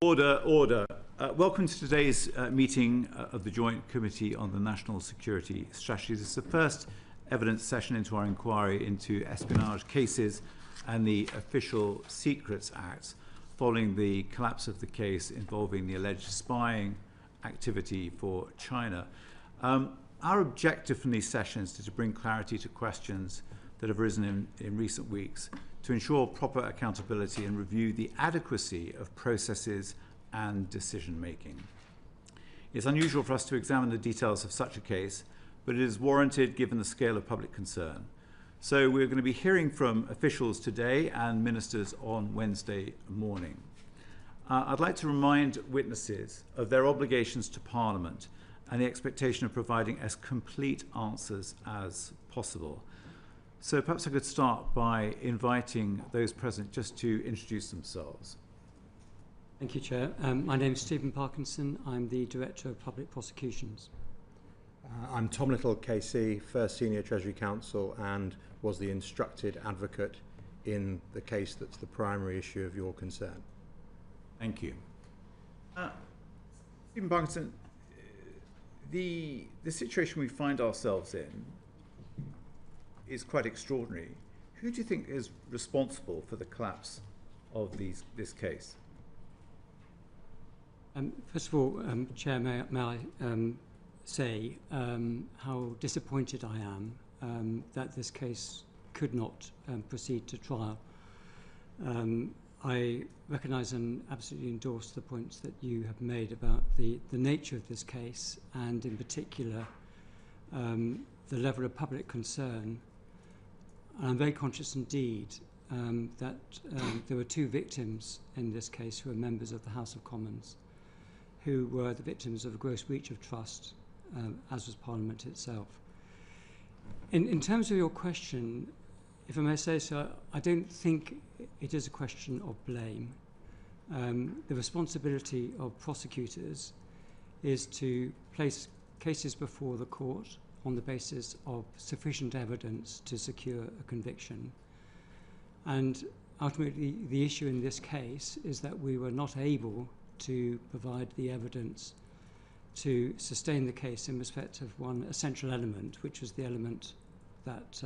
Order, order. Welcome to today's meeting of the Joint Committee on the National Security Strategy. This is the first evidence session into our inquiry into espionage cases and the Official Secrets Act following the collapse of the case involving the alleged spying activity for China. Our objective from these sessions is to bring clarity to questions that have arisen in recent weeks, to ensure proper accountability and review the adequacy of processes and decision-making. It's unusual for us to examine the details of such a case, but it is warranted given the scale of public concern. So we're going to be hearing from officials today and ministers on Wednesday morning. I'd like to remind witnesses of their obligations to Parliament and the expectation of providing as complete answers as possible. So perhaps I could start by inviting those present just to introduce themselves. Thank you, Chair. My name is Stephen Parkinson. I'm the Director of Public Prosecutions. I'm Tom Little, KC, First Senior Treasury Counsel, and was the instructed advocate in the case that's the primary issue of your concern. Thank you. Stephen Parkinson, the situation we find ourselves in is quite extraordinary. Who do you think is responsible for the collapse of this case? First of all, Chair, may I say how disappointed I am that this case could not proceed to trial. I recognise and absolutely endorse the points that you have made about the nature of this case, and in particular the level of public concern. I'm very conscious indeed that there were two victims in this case who were members of the House of Commons, who were the victims of a gross breach of trust, as was Parliament itself. In terms of your question, if I may say so, I don't think it is a question of blame. The responsibility of prosecutors is to place cases before the court on the basis of sufficient evidence to secure a conviction. And ultimately, the issue in this case is that we were not able to provide the evidence to sustain the case in respect of one essential element, which was the element that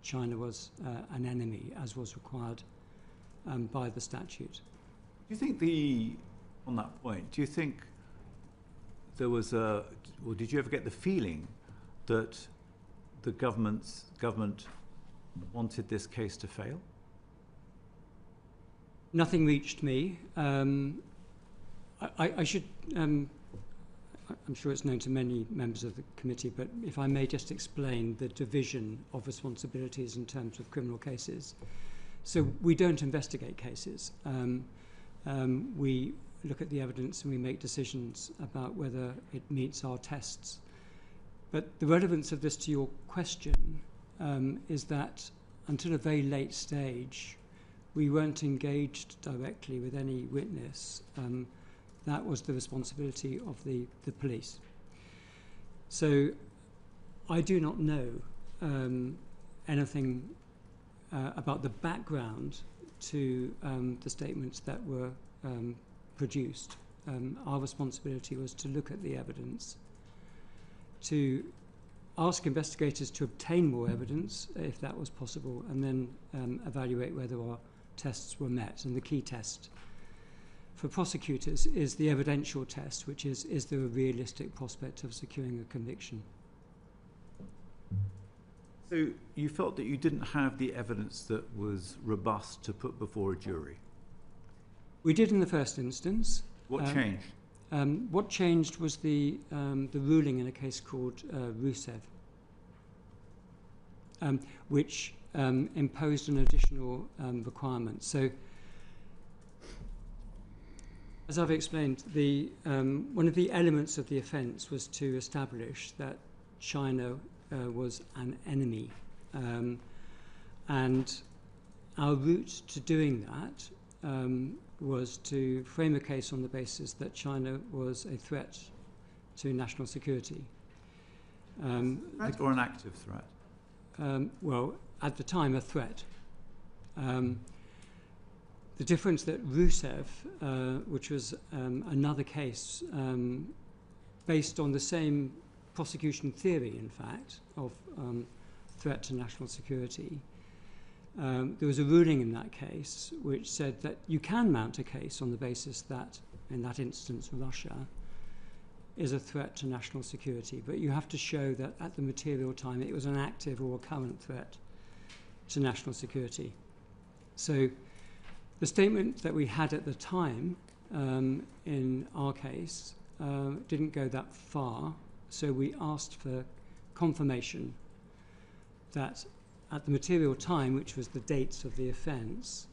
China was an enemy, as was required by the statute. Do you think on that point, do you think there was or did you ever get the feeling that the government wanted this case to fail? Nothing reached me. I should, I'm sure it's known to many members of the committee, but if I may just explain the division of responsibilities in terms of criminal cases. So we don't investigate cases. We look at the evidence and we make decisions about whether it meets our tests. But the relevance of this to your question is that until a very late stage, we weren't engaged directly with any witness. That was the responsibility of the police. So I do not know anything about the background to the statements that were produced. Our responsibility was to look at the evidence, to ask investigators to obtain more evidence, if that was possible, and then evaluate whether our tests were met. And the key test for prosecutors is the evidential test, which is there a realistic prospect of securing a conviction? So you felt that you didn't have the evidence that was robust to put before a jury? We did in the first instance. What changed? What changed was the ruling in a case called Rusev, which imposed an additional requirement. So, as I've explained, one of the elements of the offence was to establish that China was an enemy, and our route to doing that was to frame a case on the basis that China was a threat to national security. Threat or an active threat? Well, at the time, a threat. The difference that Rusev, which was another case based on the same prosecution theory, in fact, of threat to national security, there was a ruling in that case which said that you can mount a case on the basis that, in that instance, Russia is a threat to national security, but you have to show that at the material time it was an active or a current threat to national security. So the statement that we had at the time in our case didn't go that far, so we asked for confirmation that at the material time, which was the dates of the offence,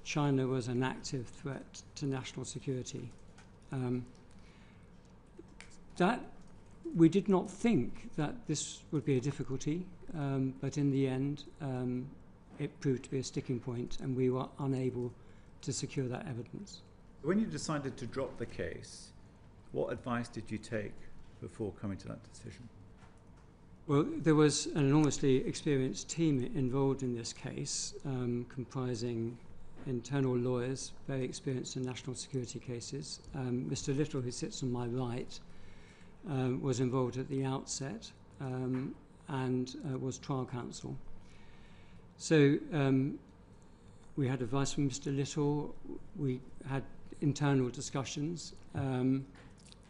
China was an active threat to national security. That we did not think that this would be a difficulty, but in the end it proved to be a sticking point, and we were unable to secure that evidence. When you decided to drop the case, what advice did you take before coming to that decision? Well, there was an enormously experienced team involved in this case, comprising internal lawyers, very experienced in national security cases. Mr. Little, who sits on my right, was involved at the outset and was trial counsel. So we had advice from Mr. Little, we had internal discussions,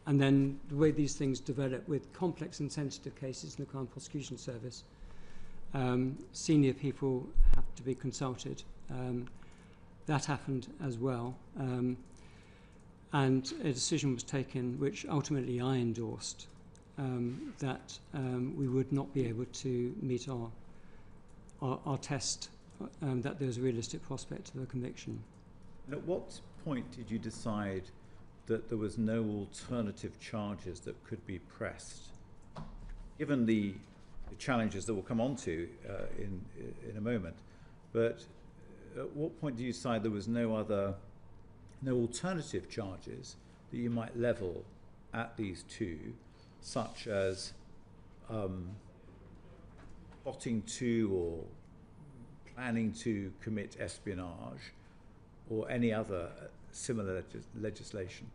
and then the way these things develop with complex and sensitive cases in the Crown Prosecution Service, senior people have to be consulted. That happened as well. And a decision was taken, which ultimately I endorsed, that we would not be able to meet our test, that there was a realistic prospect of a conviction. And at what point did you decide that there was no alternative charges that could be pressed? Given the challenges that we'll come on to in a moment, but at what point do you decide there was no alternative charges that you might level at these two, such as plotting to or planning to commit espionage or any other similar legislation?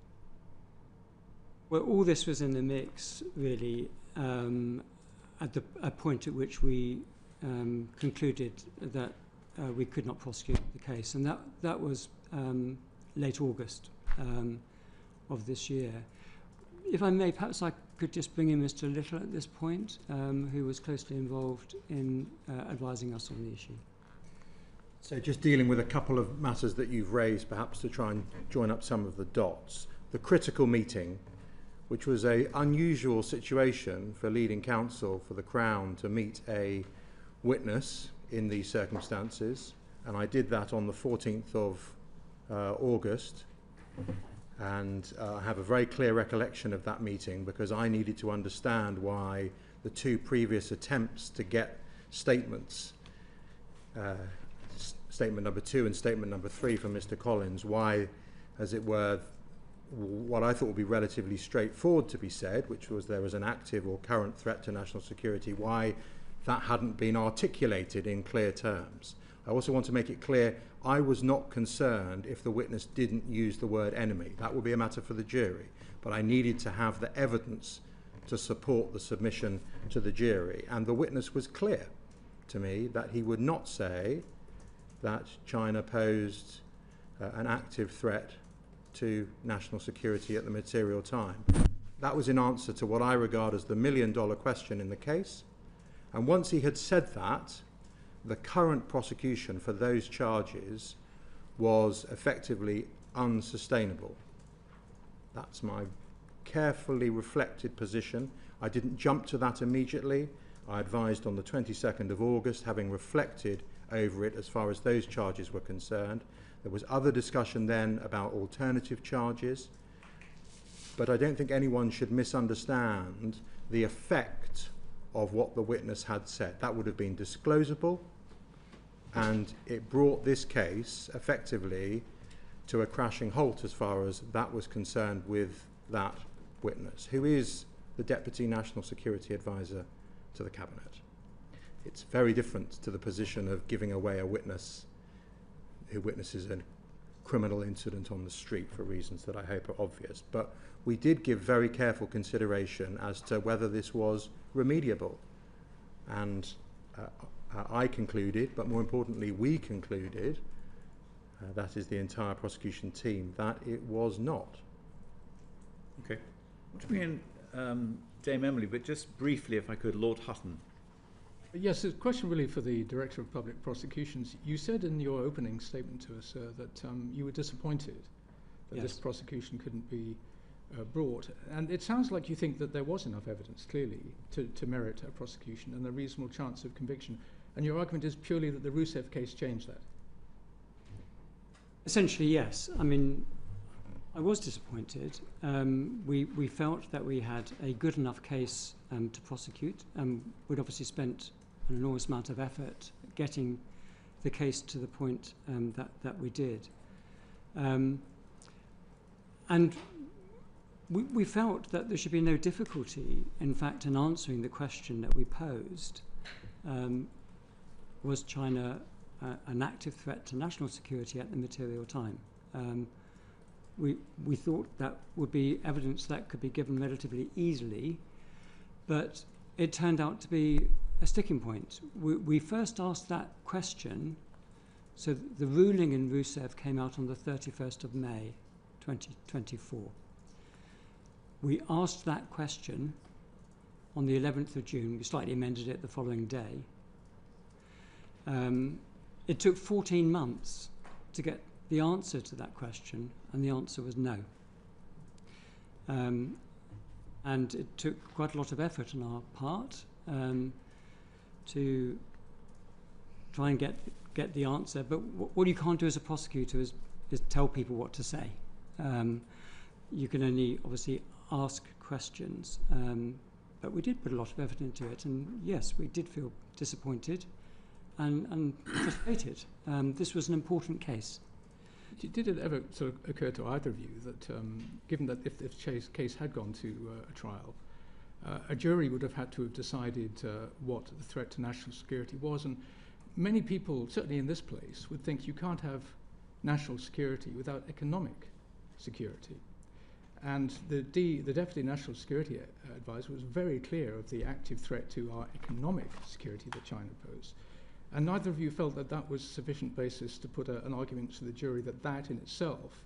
Well, all this was in the mix, really, at a point at which we concluded that we could not prosecute the case, and that was late August of this year. If I may, perhaps I could just bring in Mr. Little at this point, who was closely involved in advising us on the issue. So just dealing with a couple of matters that you've raised, perhaps to try and join up some of the dots. The critical meeting, which was an unusual situation for leading counsel for the Crown to meet a witness in these circumstances, and I did that on the 14th of August, and I have a very clear recollection of that meeting because I needed to understand why the two previous attempts to get statements, statement number 2 and statement number 3 from Mr. Collins, why, as it were, what I thought would be relatively straightforward to be said, which was there was an active or current threat to national security, why that hadn't been articulated in clear terms. I also want to make it clear I was not concerned if the witness didn't use the word enemy. That would be a matter for the jury. But I needed to have the evidence to support the submission to the jury. And the witness was clear to me that he would not say that China posed an active threat to national security at the material time. That was in answer to what I regard as the million-dollar question in the case. And once he had said that, the current prosecution for those charges was effectively unsustainable. That's my carefully reflected position. I didn't jump to that immediately. I advised on the 22nd of August, having reflected over it as far as those charges were concerned. There was other discussion then about alternative charges, but I don't think anyone should misunderstand the effect of what the witness had said. That would have been disclosable, and it brought this case effectively to a crashing halt as far as that was concerned with that witness, who is the Deputy National Security Advisor to the Cabinet. It's very different to the position of giving away a witness who witnesses a criminal incident on the street for reasons that I hope are obvious. But we did give very careful consideration as to whether this was remediable. And I concluded, but more importantly we concluded, that is the entire prosecution team, that it was not. Okay. I want to bring in Dame Emily, but just briefly, if I could, Lord Hutton. Yes, a question really for the Director of Public Prosecutions. You said in your opening statement to us, sir, that you were disappointed that this prosecution couldn't be brought. And it sounds like you think that there was enough evidence, clearly, to merit a prosecution and a reasonable chance of conviction. And your argument is purely that the Rousseff case changed that. Essentially, yes. I mean, I was disappointed. We felt that we had a good enough case to prosecute. We'd obviously spent an enormous amount of effort getting the case to the point that we did. And we felt that there should be no difficulty, in fact, in answering the question that we posed. Was China an active threat to national security at the material time? We thought that would be evidence that could be given relatively easily, but it turned out to be a sticking point. We first asked that question, so the ruling in Rousseff came out on the 31st of May 2024. We asked that question on the 11th of June. We slightly amended it the following day. It took 14 months to get the answer to that question, and the answer was no. And it took quite a lot of effort on our part to try and get the answer. But what you can't do as a prosecutor is tell people what to say. You can only obviously ask questions. But we did put a lot of effort into it, and yes, we did feel disappointed and frustrated. This was an important case. Did it ever sort of occur to either of you that, given that if the case had gone to a trial, a jury would have had to have decided what the threat to national security was? And many people, certainly in this place, would think you can't have national security without economic security. And the Deputy National Security Advisor was very clear of the active threat to our economic security that China posed. And neither of you felt that that was sufficient basis to put an argument to the jury that that in itself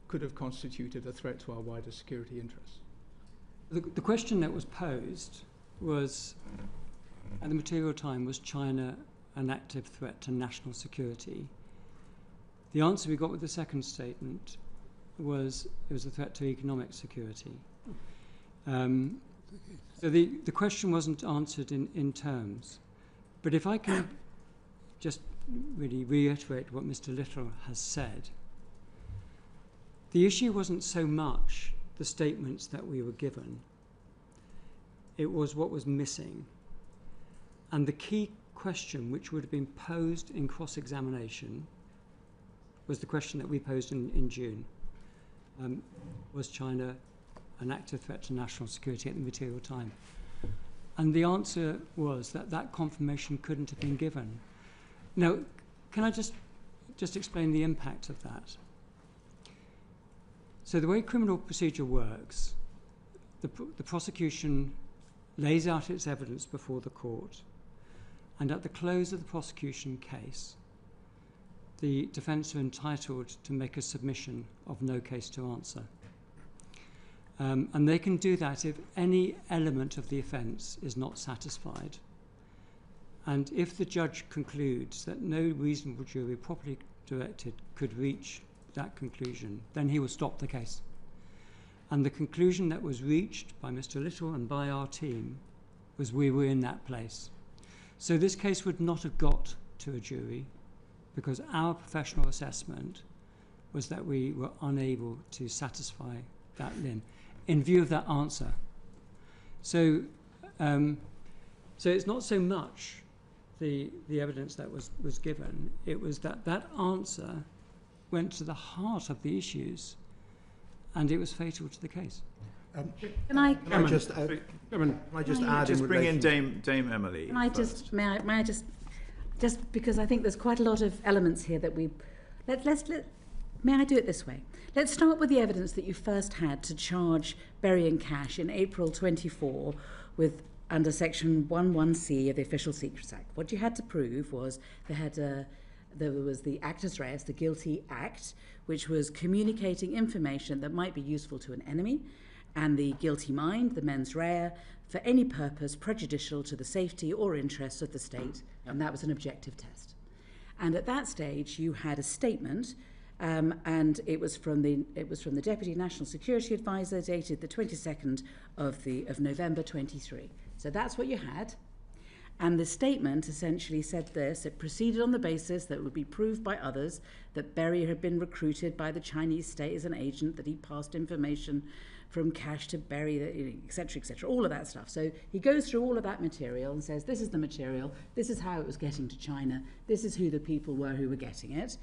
could have constituted a threat to our wider security interests. The question that was posed was, at the material time, was China an active threat to national security? The answer we got with the second statement was it was a threat to economic security. So the question wasn't answered in terms. But if I can just really reiterate what Mr. Little has said, the issue wasn't so much the statements that we were given, it was what was missing. And the key question which would have been posed in cross-examination was the question that we posed in June. Was China an active threat to national security at the material time? And the answer was that confirmation couldn't have been given. Now, can I just explain the impact of that? So the way criminal procedure works, the prosecution lays out its evidence before the court, and at the close of the prosecution case, the defence are entitled to make a submission of no case to answer. And they can do that if any element of the offence is not satisfied. And if the judge concludes that no reasonable jury properly directed could reach that conclusion, then he will stop the case. And the conclusion that was reached by Mr. Little and by our team was we were in that place. So this case would not have got to a jury because our professional assessment was that we were unable to satisfy that limb in view of that answer. So it's not so much the evidence that was given, it was that answer went to the heart of the issues and it was fatal to the case. Can I just add? Just bring in Dame Emily. May I just because I think there's quite a lot of elements here that let's may I do it this way? Let's start with the evidence that you first had to charge Berry and Cash in April 24 with under Section 11C of the Official Secrets Act. What you had to prove was there was the actus reus, the guilty act, which was communicating information that might be useful to an enemy, and the guilty mind, the mens rea, for any purpose prejudicial to the safety or interests of the state, and that was an objective test. And at that stage, you had a statement, and it was from the Deputy National Security Advisor, dated the 22nd of November 23. So that's what you had. And the statement essentially said this: it proceeded on the basis that it would be proved by others that Berry had been recruited by the Chinese state as an agent, that he passed information from Cash to Berry, etc., all of that stuff. So he goes through all of that material and says, this is the material, this is how it was getting to China, this is who the people were who were getting it.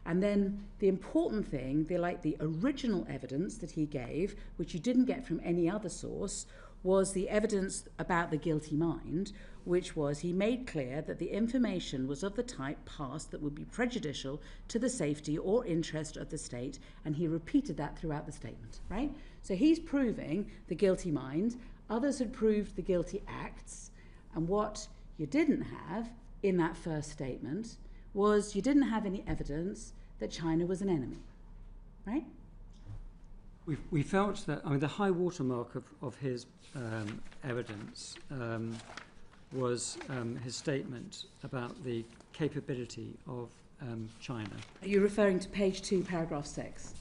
And then the important thing, the original evidence that he gave, which you didn't get from any other source, was the evidence about the guilty mind, which was he made clear that the information was of the type passed that would be prejudicial to the safety or interest of the state, and he repeated that throughout the statement, right? So he's proving the guilty mind, others had proved the guilty acts, and what you didn't have in that first statement was you didn't have any evidence that China was an enemy, right? We felt that, I mean, the high watermark of his evidence was his statement about the capability of China. Are you referring to page 2, paragraph 6?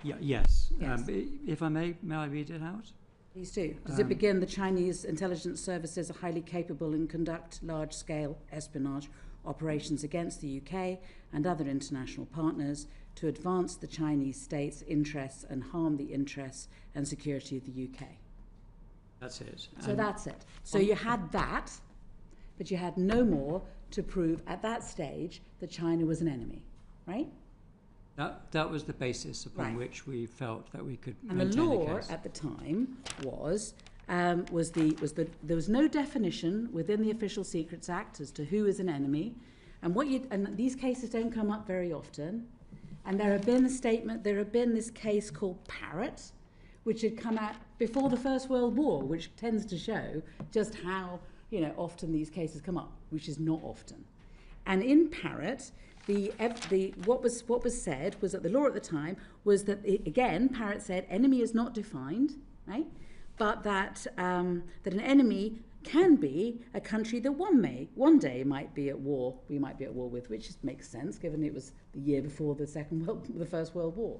Yes. Yes. If I may I read it out? Please do. Does it begin, the Chinese intelligence services are highly capable and conduct large-scale espionage operations against the UK and other international partners to advance the Chinese state's interests and harm the interests and security of the UK. That's it. So that's it. So you had that, but you had no more to prove at that stage that China was an enemy, right? That was the basis upon Right. which we felt that we could And maintain the law case. at the time there was no definition within the Official Secrets Act as to who is an enemy, and these cases don't come up very often. And there had been this case called Parrott, which had come out before the First World War, which tends to show just how often these cases come up, which is not often. And in Parrott, what was said was that the law at the time was that Parrott said enemy is not defined, right? But that an enemy can be a country that one day might be at war. We might be at war with, which makes sense given it was the year before the First World War.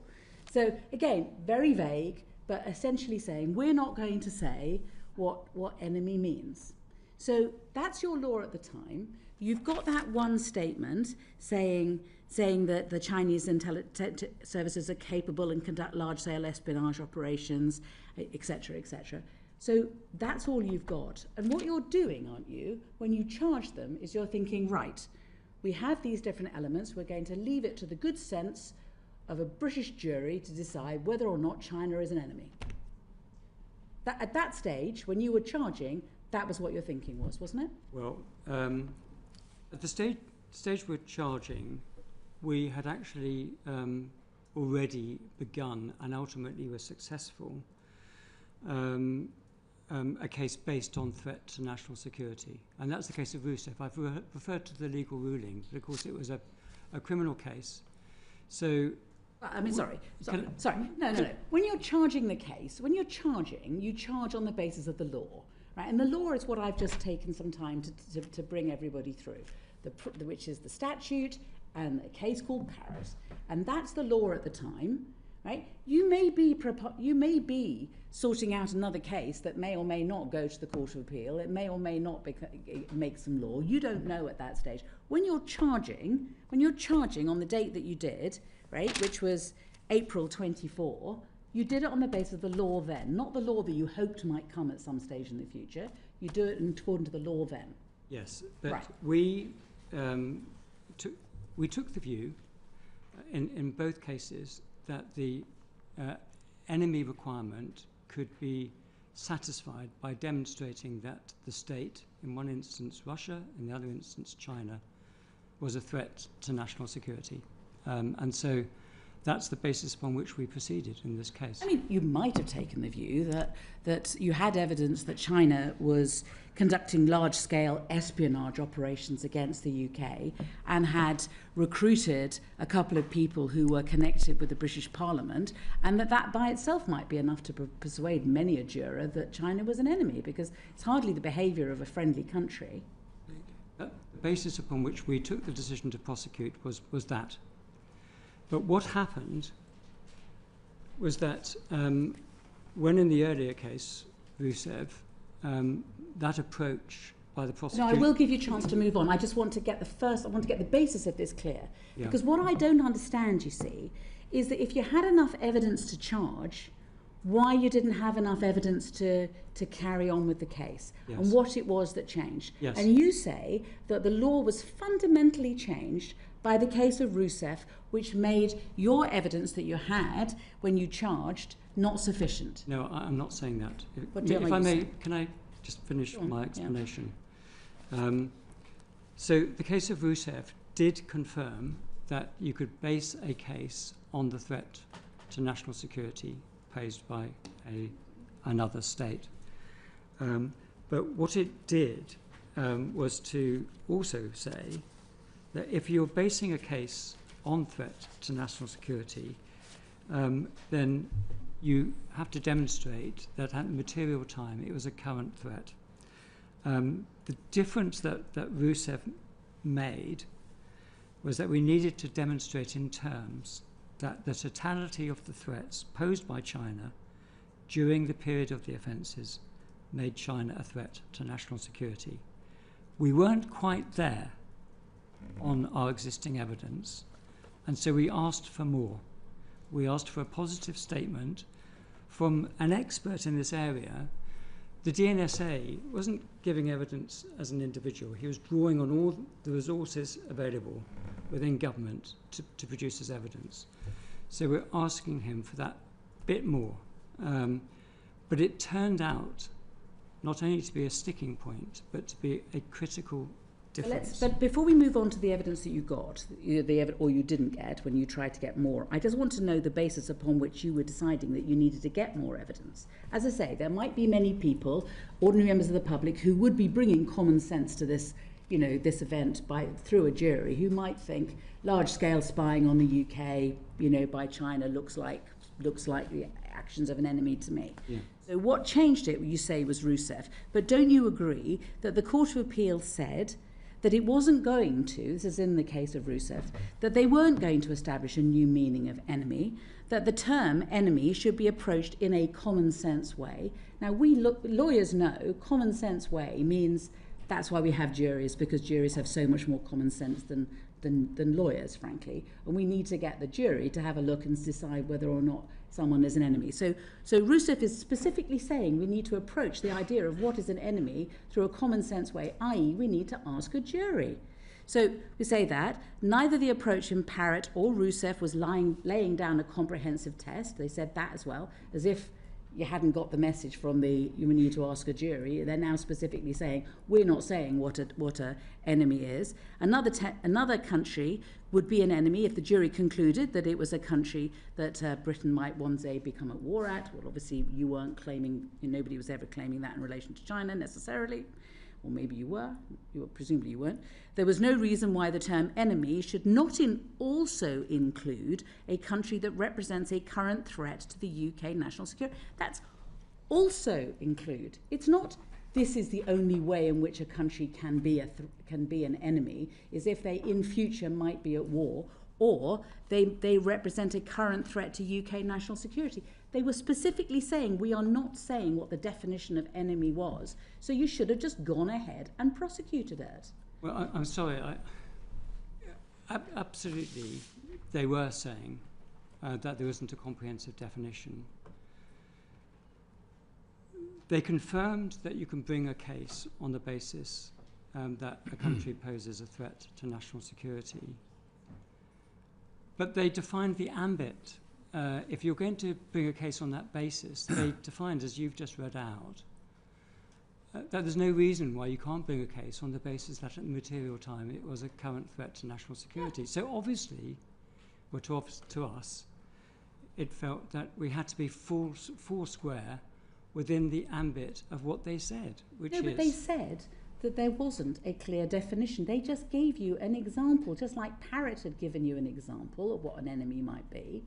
So again, very vague, but essentially saying we're not going to say what enemy means. So that's your law at the time. You've got that one statement saying that the Chinese intelligence services are capable and conduct large-scale espionage operations, etc., etc. So that's all you've got. And what you're doing, aren't you, when you charge them, is you're thinking, right, we have these different elements, we're going to leave it to the good sense of a British jury to decide whether or not China is an enemy. At that stage, when you were charging, that was what your thinking was, wasn't it? Well, at the stage we're charging, we had actually already begun and ultimately were successful a case based on threat to national security. And that's the case of Rousseff. I've referred to the legal ruling, but of course it was a criminal case. So... sorry. No. When you're charging the case, you charge on the basis of the law, right? And the law is what I've just taken some time to bring everybody through, which is the statute and a case called Parrott. And that's the law at the time, right? You may be sorting out another case that may or may not go to the Court of Appeal. It may or may not make some law. You don't know at that stage. When you're charging on the date that you did, right, which was April 24, you did it on the basis of the law then, not the law that you hoped might come at some stage in the future. You do it according to the law then. Yes, but right. We took the view in both cases that the enemy requirement could be satisfied by demonstrating that the state, in one instance Russia, in the other instance China, was a threat to national security. And so that's the basis upon which we proceeded in this case. I mean, you might have taken the view that you had evidence that China was conducting large-scale espionage operations against the UK and had recruited a couple of people who were connected with the British Parliament, and that by itself might be enough to persuade many a juror that China was an enemy, because it's hardly the behaviour of a friendly country. The basis upon which we took the decision to prosecute was that. But what happened was that when in the earlier case, Rusev, that approach by the prosecution... No, I will give you a chance to move on. I just want to get the basis of this clear. Yeah. Because what I don't understand, you see, is that if you had enough evidence to charge, why you didn't have enough evidence to carry on with the case, yes, and what it was that changed. Yes. And you say that the law was fundamentally changed by the case of Rusev, which made your evidence that you had when you charged not sufficient. No, I'm not saying that. If I may, can I just finish my explanation? Yeah. So the case of Rusev did confirm that you could base a case on the threat to national security posed by another state. But what it did was to also say that if you're basing a case on threat to national security, then you have to demonstrate that at material time it was a current threat. The difference that Rusev made was that we needed to demonstrate in terms that the totality of the threats posed by China during the period of the offences made China a threat to national security. We weren't quite there on our existing evidence, and so we asked for more. We asked for a positive statement from an expert in this area. The DNSA wasn't giving evidence as an individual. He was drawing on all the resources available within government to produce his evidence. So we're asking him for that bit more. But it turned out not only to be a sticking point, but to be a critical difference. But before we move on to the evidence that you got, or you didn't get when you tried to get more, I just want to know the basis upon which you were deciding that you needed to get more evidence. As I say, there might be many people, ordinary members of the public, who would be bringing common sense to this, this event through a jury, who might think large-scale spying on the UK, by China looks like the actions of an enemy to me. Yeah. So what changed it, you say, was Rusev. But don't you agree that the Court of Appeal said that it wasn't going to, this is in the case of Rusev, that they weren't going to establish a new meaning of enemy, that the term enemy should be approached in a common sense way? Now, lawyers know common sense way means that's why we have juries, because juries have so much more common sense than lawyers, frankly. And we need to get the jury to have a look and decide whether or not someone is an enemy. So Rusev is specifically saying we need to approach the idea of what is an enemy through a common sense way, i.e. we need to ask a jury. So we say that neither the approach in Parrott or Rusev was laying down a comprehensive test. They said that as well, as if you hadn't got the message from you need to ask a jury. They're now specifically saying we're not saying what a enemy is. Another country would be an enemy if the jury concluded that it was a country that Britain might one day become at war at. Well, obviously you weren't claiming, nobody was ever claiming that in relation to China necessarily. Or maybe you were, presumably you weren't. There was no reason why the term enemy should not also include a country that represents a current threat to the UK national security. That's also include. It's not this is the only way in which a country can be an enemy, is if they in future might be at war, or they represent a current threat to UK national security. They were specifically saying we are not saying what the definition of enemy was, so you should have just gone ahead and prosecuted it. Well, I'm sorry. Absolutely, they were saying that there wasn't a comprehensive definition. They confirmed that you can bring a case on the basis that a country poses a threat to national security. But they defined the ambit. If you're going to bring a case on that basis, they defined, as you've just read out, that there's no reason why you can't bring a case on the basis that at the material time it was a current threat to national security. So obviously, were to us, it felt that we had to be four square within the ambit of what they said, which is... No, but they said that there wasn't a clear definition. They just gave you an example, just like Parrott had given you an example of what an enemy might be.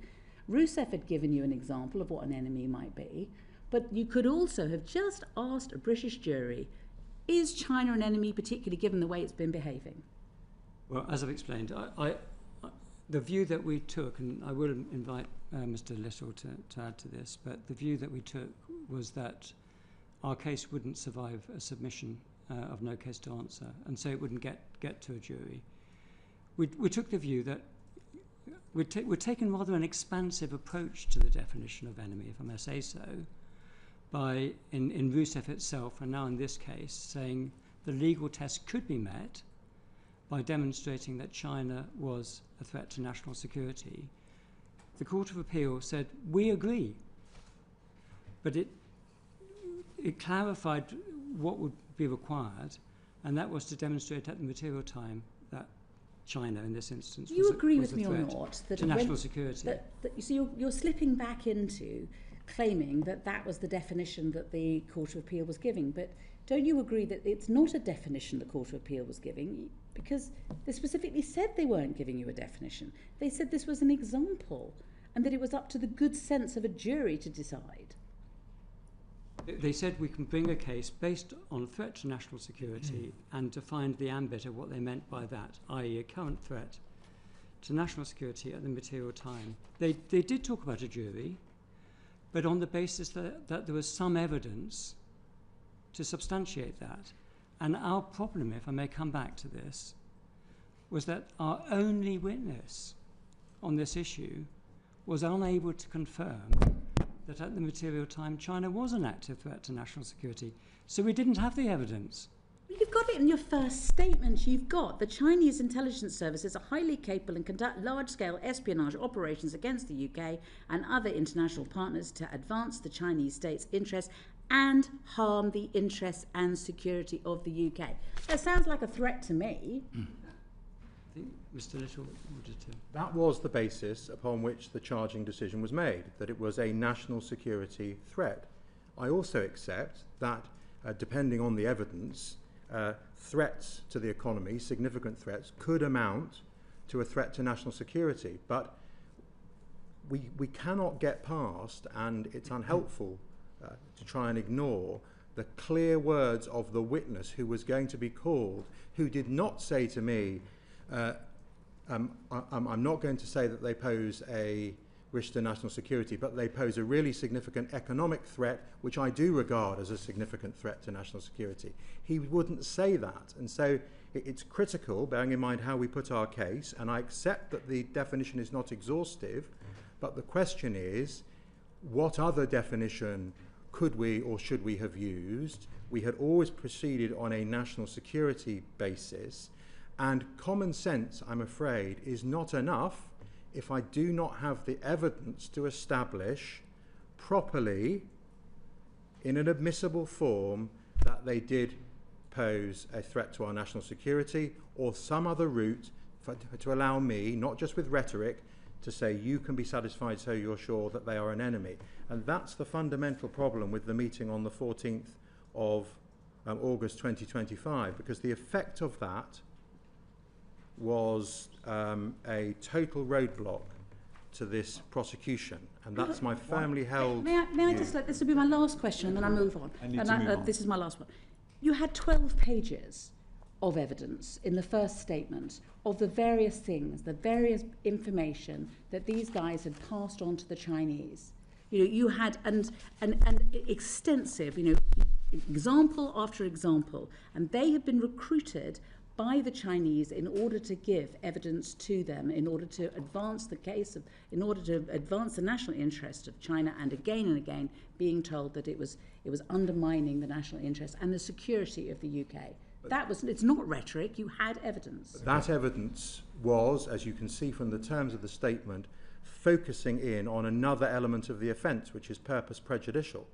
Rousseff had given you an example of what an enemy might be. But you could also have just asked a British jury, is China an enemy, particularly given the way it's been behaving? Well, as I've explained, the view that we took, and I will invite Mr. Little to add to this, but the view that we took was that our case wouldn't survive a submission of no case to answer, and so it wouldn't get to a jury. We took the view that we'd taken rather an expansive approach to the definition of enemy, if I may say so, by, in Rousseff itself, and now in this case, saying the legal test could be met by demonstrating that China was a threat to national security. The Court of Appeal said, we agree, but it clarified what would be required, and that was to demonstrate at the material time that China, in this instance, Do you agree was with me or not to national security? That you see, you're slipping back into claiming that that was the definition that the Court of Appeal was giving, but don't you agree that it's not a definition the Court of Appeal was giving, because they specifically said they weren't giving you a definition. They said this was an example, and that it was up to the good sense of a jury to decide. They said we can bring a case based on a threat to national security and define the ambit of what they meant by that, i.e. a current threat to national security at the material time. They did talk about a jury, but on the basis that there was some evidence to substantiate that. And our problem, if I may come back to this, was that our only witness on this issue was unable to confirm that at the material time China was an active threat to national security. So we didn't have the evidence. You've got it in your first statement. You've got the Chinese intelligence services are highly capable and conduct large-scale espionage operations against the UK and other international partners to advance the Chinese state's interests and harm the interests and security of the UK. That sounds like a threat to me. I think Mr. Little wanted to... That was the basis upon which the charging decision was made, that it was a national security threat. I also accept that, depending on the evidence, threats to the economy, significant threats, could amount to a threat to national security. But we cannot get past, and it's unhelpful to try and ignore, the clear words of the witness who was going to be called, who did not say to me, I'm not going to say that they pose a risk to national security, but they pose a really significant economic threat, which I do regard as a significant threat to national security. He wouldn't say that. And so it's critical, bearing in mind how we put our case, and I accept that the definition is not exhaustive, but the question is, what other definition could we or should we have used? We had always proceeded on a national security basis, and common sense, I'm afraid, is not enough if I do not have the evidence to establish properly, in an admissible form, that they did pose a threat to our national security, or some other route to allow me, not just with rhetoric, to say you can be satisfied so you're sure that they are an enemy. And that's the fundamental problem with the meeting on the 14th of August 2025, because the effect of that was a total roadblock to this prosecution, and that's my firmly held May I just let this will be my last question, and then I move on. Move on. This is my last one. You had 12 pages of evidence in the first statement of the various things, the various information that these guys had passed on to the Chinese. You know, you had and extensive, example after example, and they had been recruited by the Chinese in order to give evidence to them, in order to advance the case in order to advance the national interest of China, and again being told that it was undermining the national interest and the security of the UK. It's not rhetoric, you had evidence. That evidence was, as you can see from the terms of the statement, focusing in on another element of the offence, which is purpose prejudicial.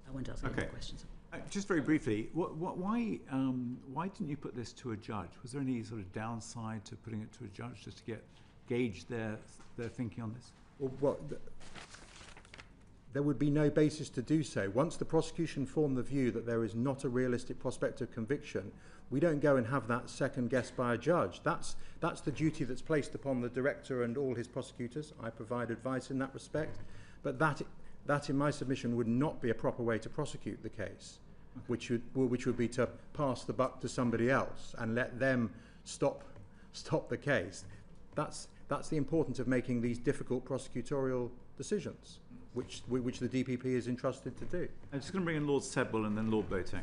I won't ask any more questions. Just very briefly, why didn't you put this to a judge? Was there any sort of downside to putting it to a judge, just to get gauge their thinking on this? Well, there would be no basis to do so. Once the prosecution form the view that there is not a realistic prospect of conviction, we don't go and have that second guessed by a judge. That's the duty that's placed upon the director and all his prosecutors. I provide advice in that respect. But that in my submission would not be a proper way to prosecute the case, which would be to pass the buck to somebody else and let them stop the case. That's the importance of making these difficult prosecutorial decisions, which the DPP is entrusted to do. I'm just going to bring in Lord Sedwell and then Lord Boateng.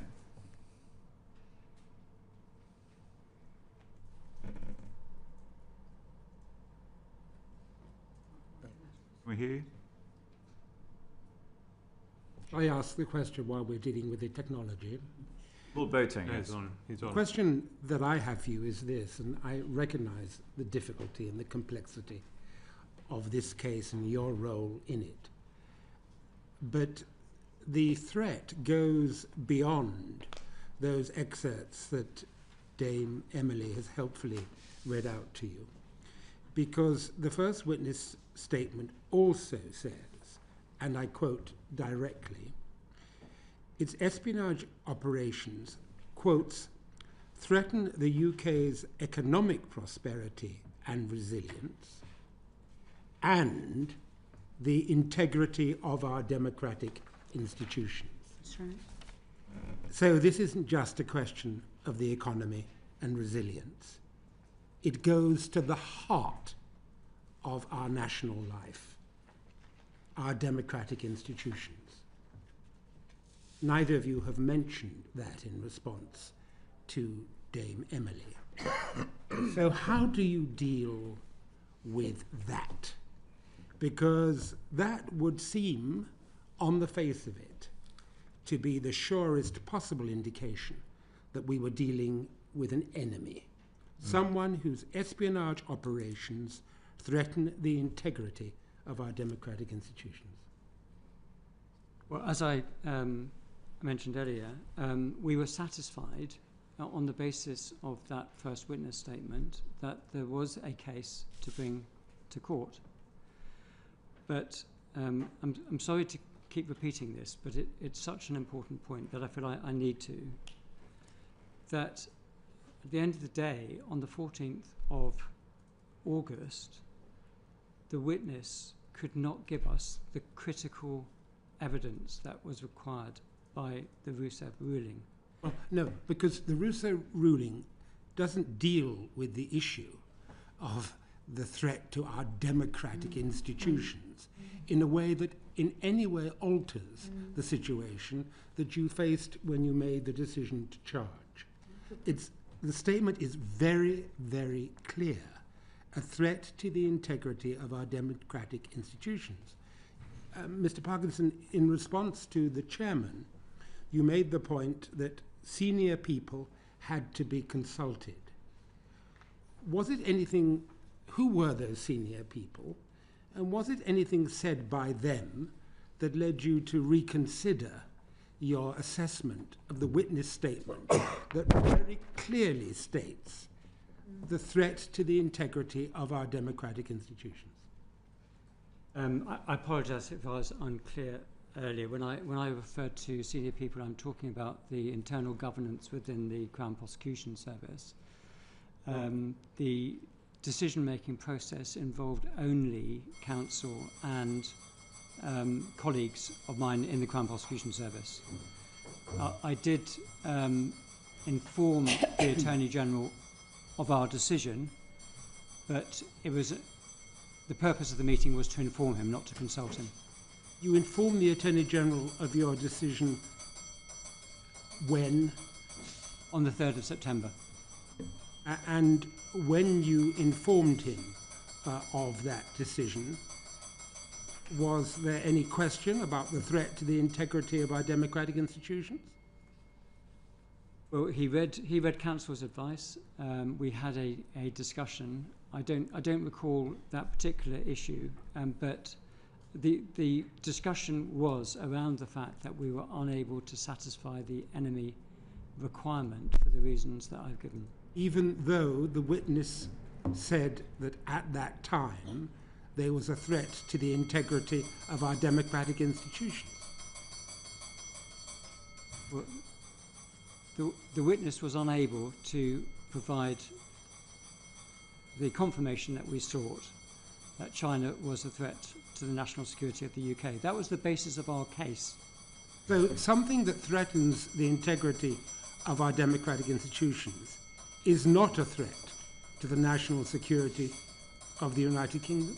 Can we hear you? I asked the question while we're dealing with the technology. Lord Boateng, No, yes. he's on. He's The on. question that I have for you is this, and I recognise the difficulty and the complexity of this case and your role in it. But the threat goes beyond those excerpts that Dame Emily has helpfully read out to you, because the first witness statement also says, and I quote directly, its espionage operations, quotes, threaten the UK's economic prosperity and resilience and the integrity of our democratic institutions. That's right. So this isn't just a question of the economy and resilience. It goes to the heart of our national life, our democratic institutions. Neither of you have mentioned that in response to Dame Emily. So how do you deal with that? Because that would seem, on the face of it, to be the surest possible indication that we were dealing with an enemy, someone whose espionage operations threaten the integrity of our democratic institutions. Well, as I mentioned earlier, we were satisfied on the basis of that first witness statement that there was a case to bring to court. But I'm sorry to keep repeating this, but it's such an important point that I feel I need to. That at the end of the day, on the 14th of August, the witness could not give us the critical evidence that was required by the Rousseau ruling. Well, no, because the Rousseau ruling doesn't deal with the issue of the threat to our democratic institutions in a way that in any way alters the situation that you faced when you made the decision to charge. The statement is very, very clear. A threat to the integrity of our democratic institutions. Mr. Parkinson, in response to the chairman, you made the point that senior people had to be consulted. Was it anything, who were those senior people, and was it anything said by them that led you to reconsider your assessment of the witness statement that very clearly states the threat to the integrity of our democratic institutions? I apologise if I was unclear earlier. When I referred to senior people, I'm talking about the internal governance within the Crown Prosecution Service. The decision-making process involved only counsel and colleagues of mine in the Crown Prosecution Service. I did inform the Attorney General of our decision, but it was the purpose of the meeting was to inform him, not to consult him. You informed the Attorney General of your decision when? On the 3rd of September. And when you informed him of that decision, was there any question about the threat to the integrity of our democratic institutions? Well, he read counsel's advice. We had a discussion. I don't recall that particular issue, but the discussion was around the fact that we were unable to satisfy the enemy requirement for the reasons that I've given. Even though the witness said that at that time there was a threat to the integrity of our democratic institutions? Well, the witness was unable to provide the confirmation that we sought, that China was a threat to the national security of the UK. That was the basis of our case. So something that threatens the integrity of our democratic institutions is not a threat to the national security of the United Kingdom?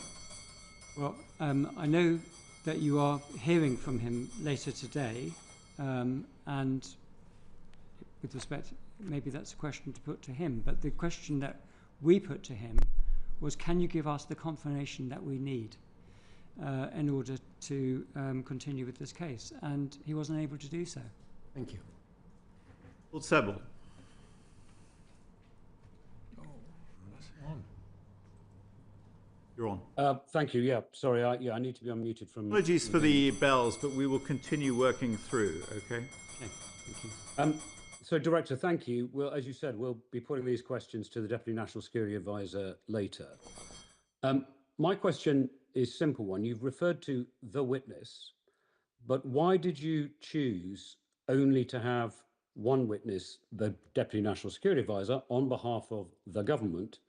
Well, I know that you are hearing from him later today, and with respect, maybe that's a question to put to him, but the question that we put to him was, can you give us the confirmation that we need in order to continue with this case? And he wasn't able to do so. Thank you. Lord Sebel. You're on. Thank you. Yeah, sorry. I need to be unmuted from. Apologies for the bells, but we will continue working through. Okay. Okay, thank you. So, Director, thank you. Well, as you said, we'll be putting these questions to the Deputy National Security Advisor later. My question is a simple one. You've referred to the witness, but why did you choose only to have one witness, the Deputy National Security Advisor, on behalf of the government,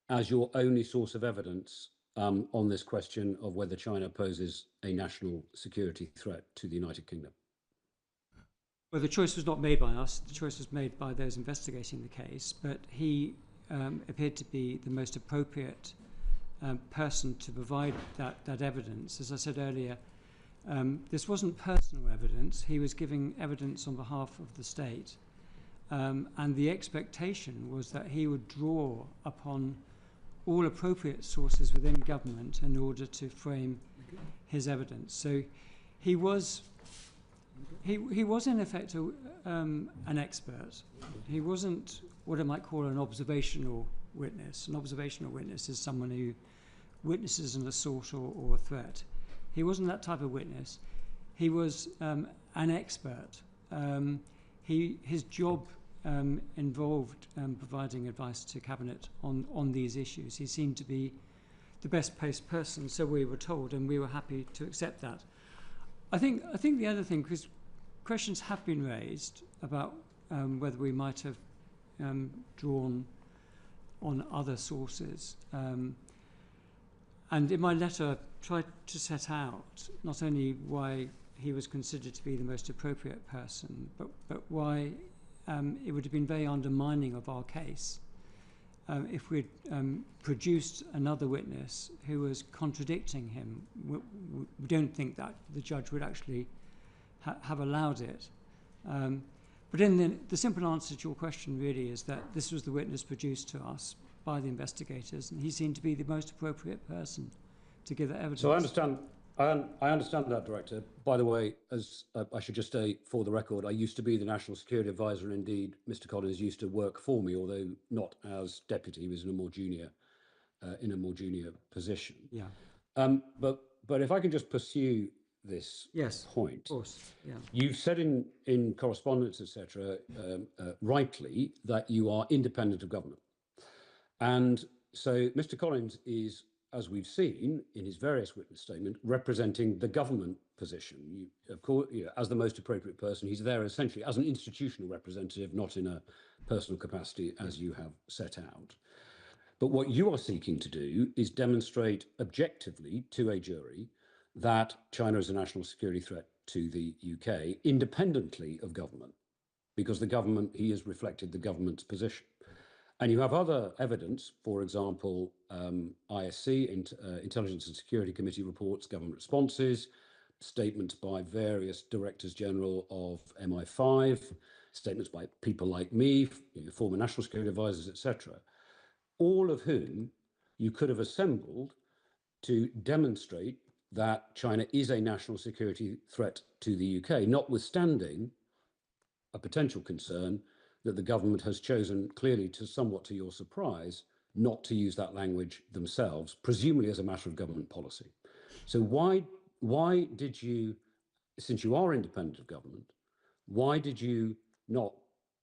as your only source of evidence on this question of whether China poses a national security threat to the United Kingdom? Well, the choice was not made by us. The choice was made by those investigating the case, but he appeared to be the most appropriate person to provide that evidence. As I said earlier, this wasn't personal evidence. He was giving evidence on behalf of the state, and the expectation was that he would draw upon all appropriate sources within government in order to frame his evidence. So he was in effect an expert. He wasn't what I might call an observational witness. An observational witness is someone who witnesses an assault or a threat. He wasn't that type of witness. He was an expert. His job involved providing advice to Cabinet on these issues. He seemed to be the best placed person, so we were told, and we were happy to accept that. I think the other thing, because questions have been raised about whether we might have drawn on other sources. And in my letter, I tried to set out not only why he was considered to be the most appropriate person, but why it would have been very undermining of our case if we'd produced another witness who was contradicting him. We don't think that the judge would actually have allowed it. But in the simple answer to your question really is that this was the witness produced to us by the investigators, and he seemed to be the most appropriate person to give that evidence. So I understand that, Director. By the way, as I should just say for the record, I used to be the National Security Advisor, and indeed Mr. Collins used to work for me, although not as deputy. He was in a more junior position. Yeah. But if I can just pursue this point. Of course. Yeah. You've said in correspondence, etc., rightly, that you are independent of government. And so Mr. Collins is, as we've seen in his various witness statements, representing the government position. Of course, as the most appropriate person, he's there essentially as an institutional representative, not in a personal capacity as you have set out. But what you are seeking to do is demonstrate objectively to a jury that China is a national security threat to the UK, independently of government, because the government, he has reflected the government's position. And you have other evidence, for example, ISC, Intelligence and Security Committee reports, government responses, statements by various directors general of MI5, statements by people like me, former national security advisors, etc., all of whom you could have assembled to demonstrate that China is a national security threat to the UK, notwithstanding a potential concern that the government has chosen, clearly to somewhat to your surprise, not to use that language themselves, presumably as a matter of government policy. So why did you, since you are independent of government, why did you not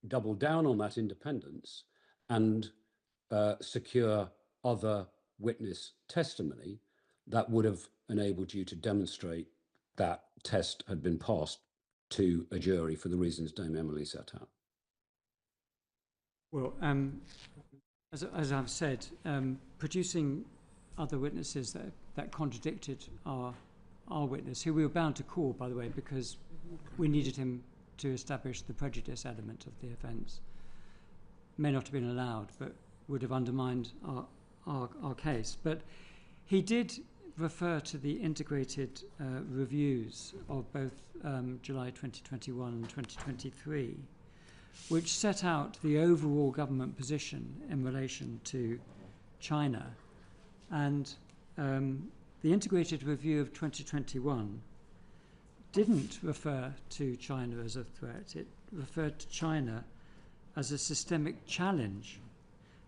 double down on that independence and secure other witness testimony that would have enabled you to demonstrate that test had been passed to a jury for the reasons Dame Emily set out? Well, as I've said, producing other witnesses that contradicted our witness, who we were bound to call, by the way, because we needed him to establish the prejudice element of the offence, may not have been allowed, but would have undermined our case. But he did refer to the integrated reviews of both July 2021 and 2023, which set out the overall government position in relation to China. And the integrated review of 2021 didn't refer to China as a threat. It referred to China as a systemic challenge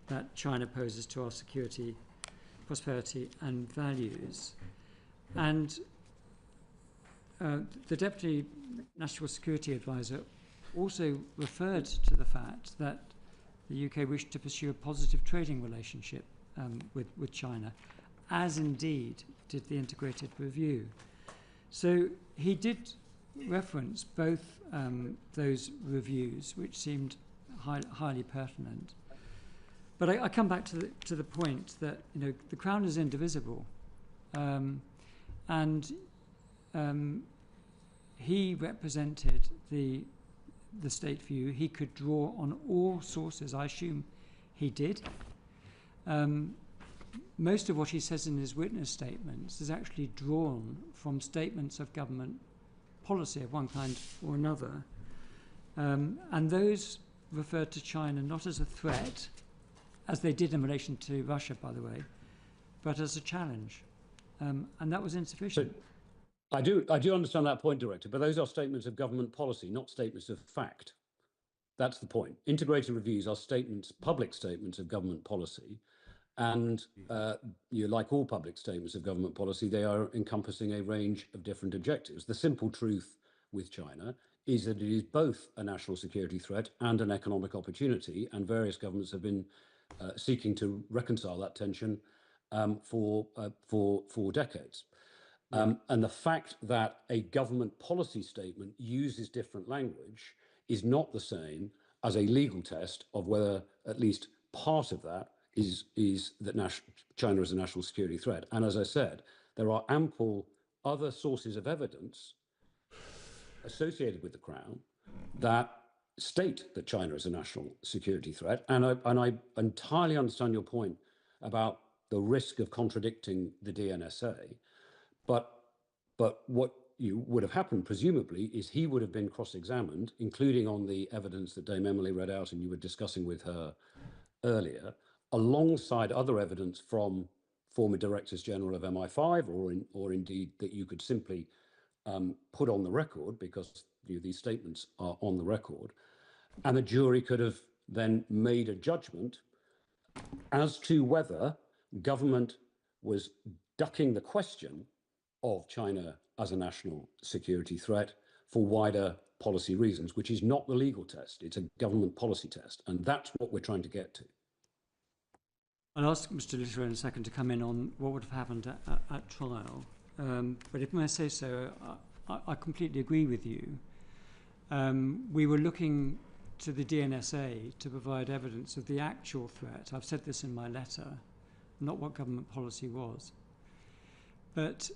that China poses to our security, prosperity and values. And the Deputy National Security Advisor also referred to the fact that the UK wished to pursue a positive trading relationship with China, as indeed did the integrated review. So he did reference both those reviews, which seemed highly pertinent. But I come back to the point that, you know, the Crown is indivisible, and he represented the state view. He could draw on all sources. I assume he did. Most of what he says in his witness statements is actually drawn from statements of government policy of one kind or another, and those referred to China not as a threat, as they did in relation to Russia, by the way, but as a challenge, and that was insufficient. So I do understand that point, Director, but those are statements of government policy, not statements of fact. That's the point. Integrated reviews are statements, public statements of government policy, and like all public statements of government policy, they are encompassing a range of different objectives. The simple truth with China is that it is both a national security threat and an economic opportunity, and various governments have been seeking to reconcile that tension for decades. And the fact that a government policy statement uses different language is not the same as a legal test of whether at least part of that is that China is a national security threat. And as I said, there are ample other sources of evidence associated with the Crown that state that China is a national security threat. And I entirely understand your point about the risk of contradicting the DNSA. But what would have happened, presumably, is he would have been cross-examined, including on the evidence that Dame Emily read out and you were discussing with her earlier, alongside other evidence from former Directors General of MI5, or indeed that you could simply put on the record, because these statements are on the record, and the jury could have then made a judgment as to whether government was ducking the question of China as a national security threat for wider policy reasons, which is not the legal test. It's a government policy test, and that's what we're trying to get to. I'll ask Mr. Litter in a second to come in on what would have happened at trial. But if I may say so, I completely agree with you. We were looking to the DNSA to provide evidence of the actual threat. I've said this in my letter, not what government policy was. But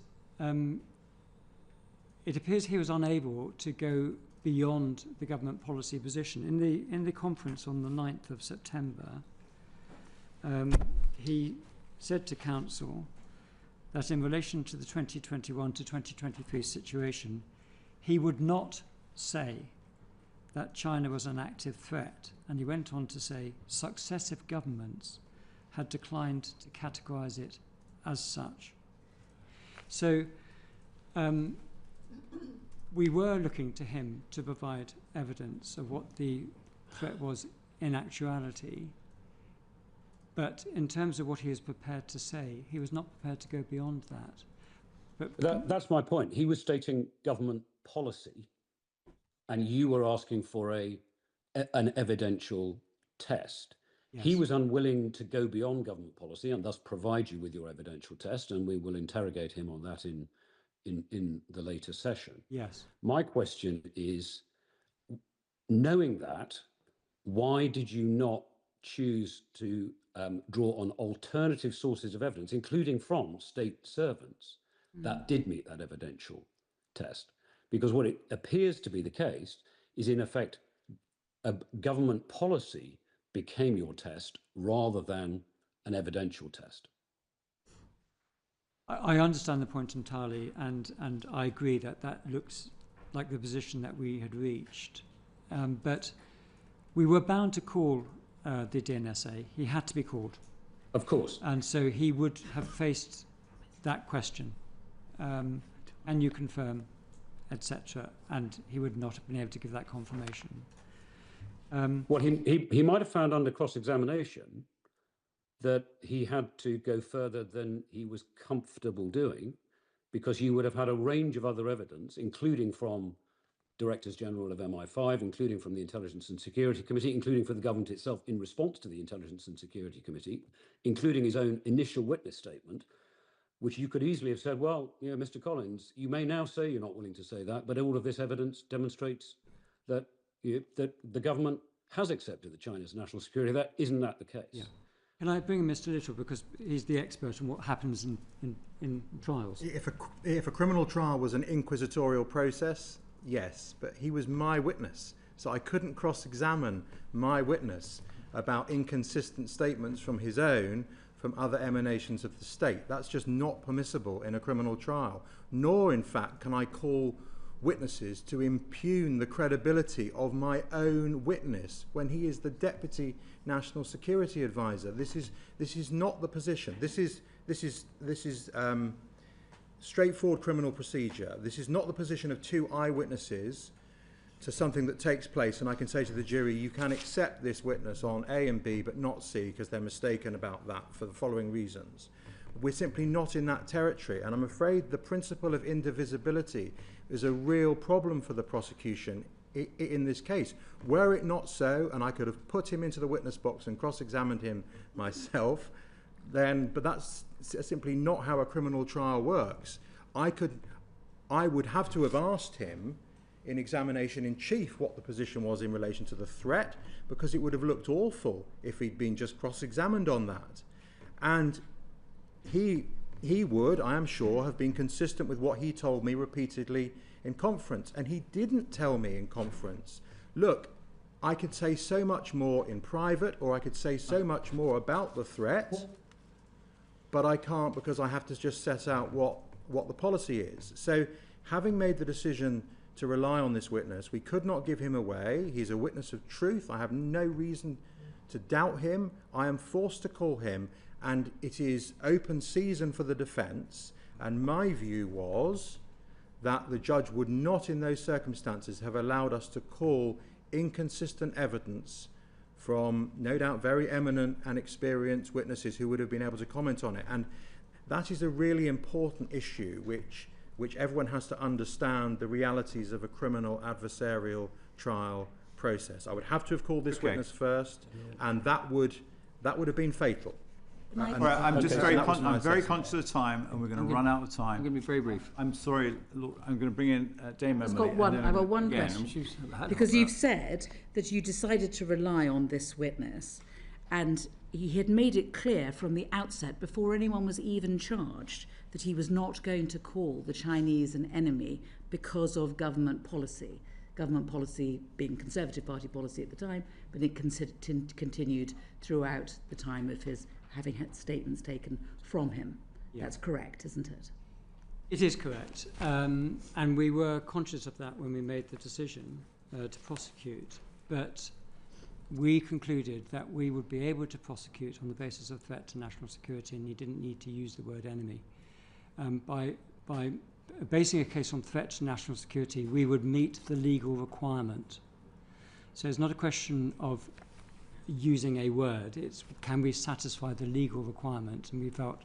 it appears he was unable to go beyond the government policy position. In the conference on the 9th of September, he said to Council that in relation to the 2021 to 2023 situation, he would not say that China was an active threat. And he went on to say successive governments had declined to categorise it as such. So we were looking to him to provide evidence of what the threat was in actuality. But in terms of what he was prepared to say, he was not prepared to go beyond that. But that's my point. He was stating government policy, and you were asking for an evidential test. Yes. He was unwilling to go beyond government policy and thus provide you with your evidential test, and we will interrogate him on that in the later session. Yes. My question is, knowing that, why did you not choose to draw on alternative sources of evidence, including from state servants, that did meet that evidential test? Because what it appears to be the case is, in effect, a government policy became your test rather than an evidential test. I understand the point entirely, and I agree that that looks like the position that we had reached. But we were bound to call the DNSA. He had to be called. Of course. And so he would have faced that question. And you confirm, etc. And he would not have been able to give that confirmation. Well, he might have found under cross-examination that he had to go further than he was comfortable doing, because you would have had a range of other evidence, including from Directors General of MI5, including from the Intelligence and Security Committee, including from the government itself in response to the Intelligence and Security Committee, including his own initial witness statement, which you could easily have said, well, you know, Mr. Collins, you may now say you're not willing to say that, but all of this evidence demonstrates that that the government has accepted the China's national security. Isn't that the case? Yeah. Can I bring in Mr. Little, because he's the expert on what happens in trials? If a criminal trial was an inquisitorial process, yes, but he was my witness, so I couldn't cross-examine my witness about inconsistent statements from his own, from other emanations of the state. That's just not permissible in a criminal trial. Nor, in fact, can I call witnesses to impugn the credibility of my own witness when he is the Deputy National Security Advisor. This is not the position. This is straightforward criminal procedure. This is not the position of two eyewitnesses to something that takes place, and I can say to the jury, you can accept this witness on A and B but not C because they're mistaken about that for the following reasons. We're simply not in that territory, and I'm afraid the principle of indivisibility is a real problem for the prosecution in this case. Were it not so, and I could have put him into the witness box and cross-examined him myself, but that's simply not how a criminal trial works. I would have to have asked him in examination in chief what the position was in relation to the threat, because it would have looked awful if he'd been just cross-examined on that. And he would, I am sure, have been consistent with what he told me repeatedly in conference. And he didn't tell me in conference, look, I could say so much more in private, or I could say so much more about the threat, but I can't because I have to just set out what the policy is. So having made the decision to rely on this witness, we could not give him away. He's a witness of truth. I have no reason to doubt him. I am forced to call him, and it is open season for the defence. And my view was that the judge would not in those circumstances have allowed us to call inconsistent evidence from no doubt very eminent and experienced witnesses who would have been able to comment on it. And that is a really important issue which everyone has to understand the realities of a criminal adversarial trial process. I would have to have called this witness first, and that would have been fatal. I'm very conscious of time, and we're going to run out of time. I'm going to be very brief. I'm sorry, look, I'm going to bring in Dame Emily. I've got one question. Because you've said that you decided to rely on this witness, and he had made it clear from the outset, before anyone was even charged, that he was not going to call the Chinese an enemy because of government policy. Government policy being Conservative Party policy at the time, but it continued throughout the time of his having had statements taken from him. Yeah. That's correct, isn't it? It is correct. And we were conscious of that when we made the decision to prosecute. But we concluded that we would be able to prosecute on the basis of threat to national security, and you didn't need to use the word enemy. By basing a case on threat to national security, we would meet the legal requirement. So it's not a question of using a word, it's can we satisfy the legal requirement, and we felt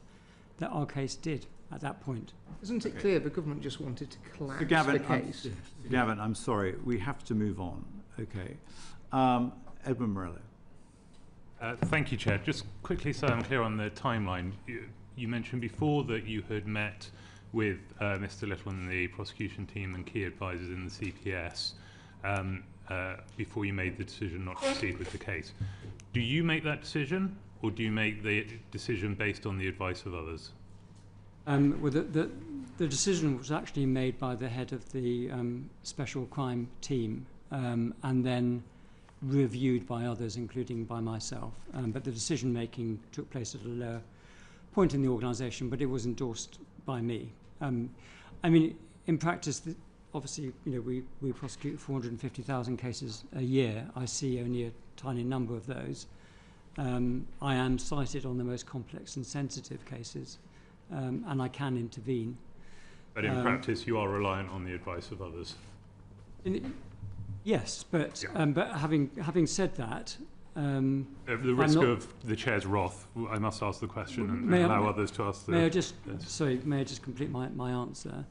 that our case did at that point. Isn't it clear the government just wanted to collapse the case? Gavin, I'm sorry, we have to move on. Okay. Edwin Morello. Thank you, Chair. Just quickly so I'm clear on the timeline, you mentioned before that you had met with Mr. Little and the prosecution team and key advisors in the CPS before you made the decision not to proceed with the case. Do you make that decision, or do you make the decision based on the advice of others? Well, the decision was actually made by the head of the special crime team and then reviewed by others, including by myself. But the decision making took place at a lower point in the organisation, but it was endorsed by me. I mean, in practice, obviously, we prosecute 450,000 cases a year. I see only a tiny number of those. I am cited on the most complex and sensitive cases, and I can intervene. But in practice, you are reliant on the advice of others. Yes, but having said that, at the risk of the Chair's wrath, I must ask the question and allow others to ask the... May I just complete my answer?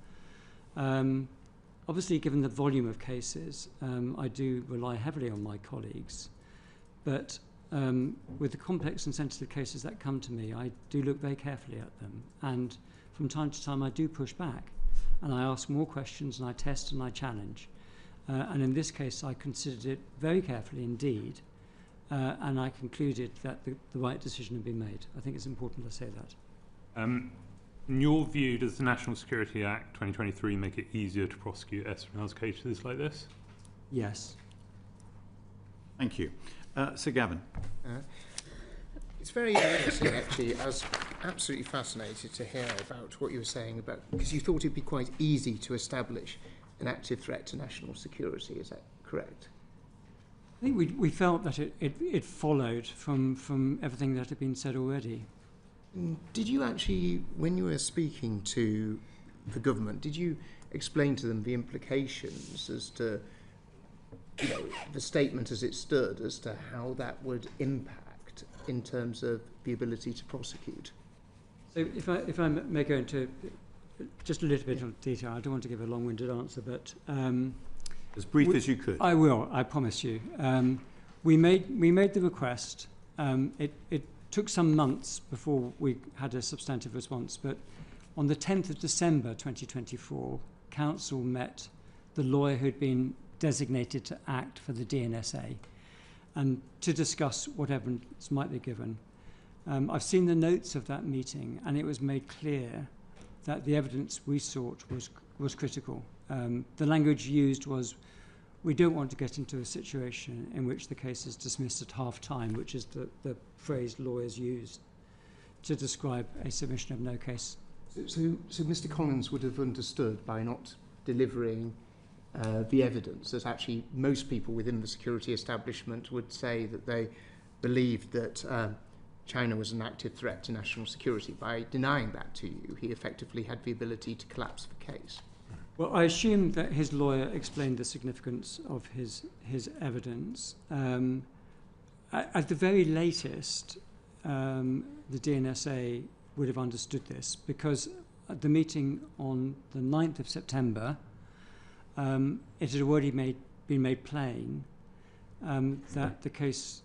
Obviously, given the volume of cases, I do rely heavily on my colleagues, but with the complex and sensitive cases that come to me, I do look very carefully at them, and from time to time I do push back, and I ask more questions, and I test and I challenge. And in this case, I considered it very carefully indeed, and I concluded that the right decision had been made. I think it's important to say that. In your view, does the National Security Act 2023 make it easier to prosecute espionage cases like this? Yes. Thank you. Sir Gavin. It's very interesting, actually. I was absolutely fascinated to hear about what you were saying about, because you thought it'd be quite easy to establish an active threat to national security. Is that correct? I think we felt that it followed from everything that had been said already. Did you actually, when you were speaking to the government, did you explain to them the implications as to, the statement as it stood, as to how that would impact in terms of the ability to prosecute? So if I may go into just a little bit of detail, I don't want to give a long-winded answer, but as brief as you could. I will, I promise you. We made the request. It took some months before we had a substantive response, but on the 10th of December 2024, Council met the lawyer who'd been designated to act for the DNSA and to discuss what evidence might be given. I've seen the notes of that meeting, and it was made clear that the evidence we sought was critical. The language used was, we don't want to get into a situation in which the case is dismissed at half-time, which is the phrase lawyers use to describe a submission of no case. So Mr. Collins would have understood by not delivering the evidence that actually most people within the security establishment would say that they believed that China was an active threat to national security. By denying that to you, he effectively had the ability to collapse the case. Well, I assume that his lawyer explained the significance of his evidence. At the very latest, the DNSA would have understood this, because at the meeting on the 9th of September, it had already been made plain that the case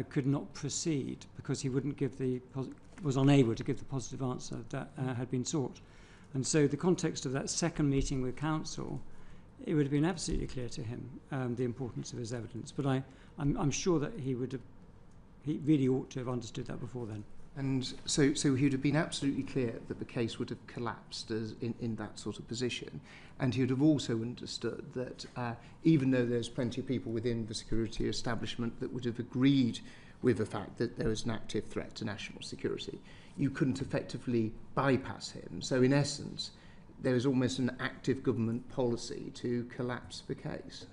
could not proceed because he was unable to give the positive answer that had been sought. And so the context of that second meeting with Council, it would have been absolutely clear to him the importance of his evidence. But I'm sure that he really ought to have understood that before then. And so he would have been absolutely clear that the case would have collapsed in that sort of position. And he would have also understood that even though there's plenty of people within the security establishment that would have agreed with the fact that there was an active threat to national security, you couldn't effectively bypass him. So in essence, there was almost an active government policy to collapse the case.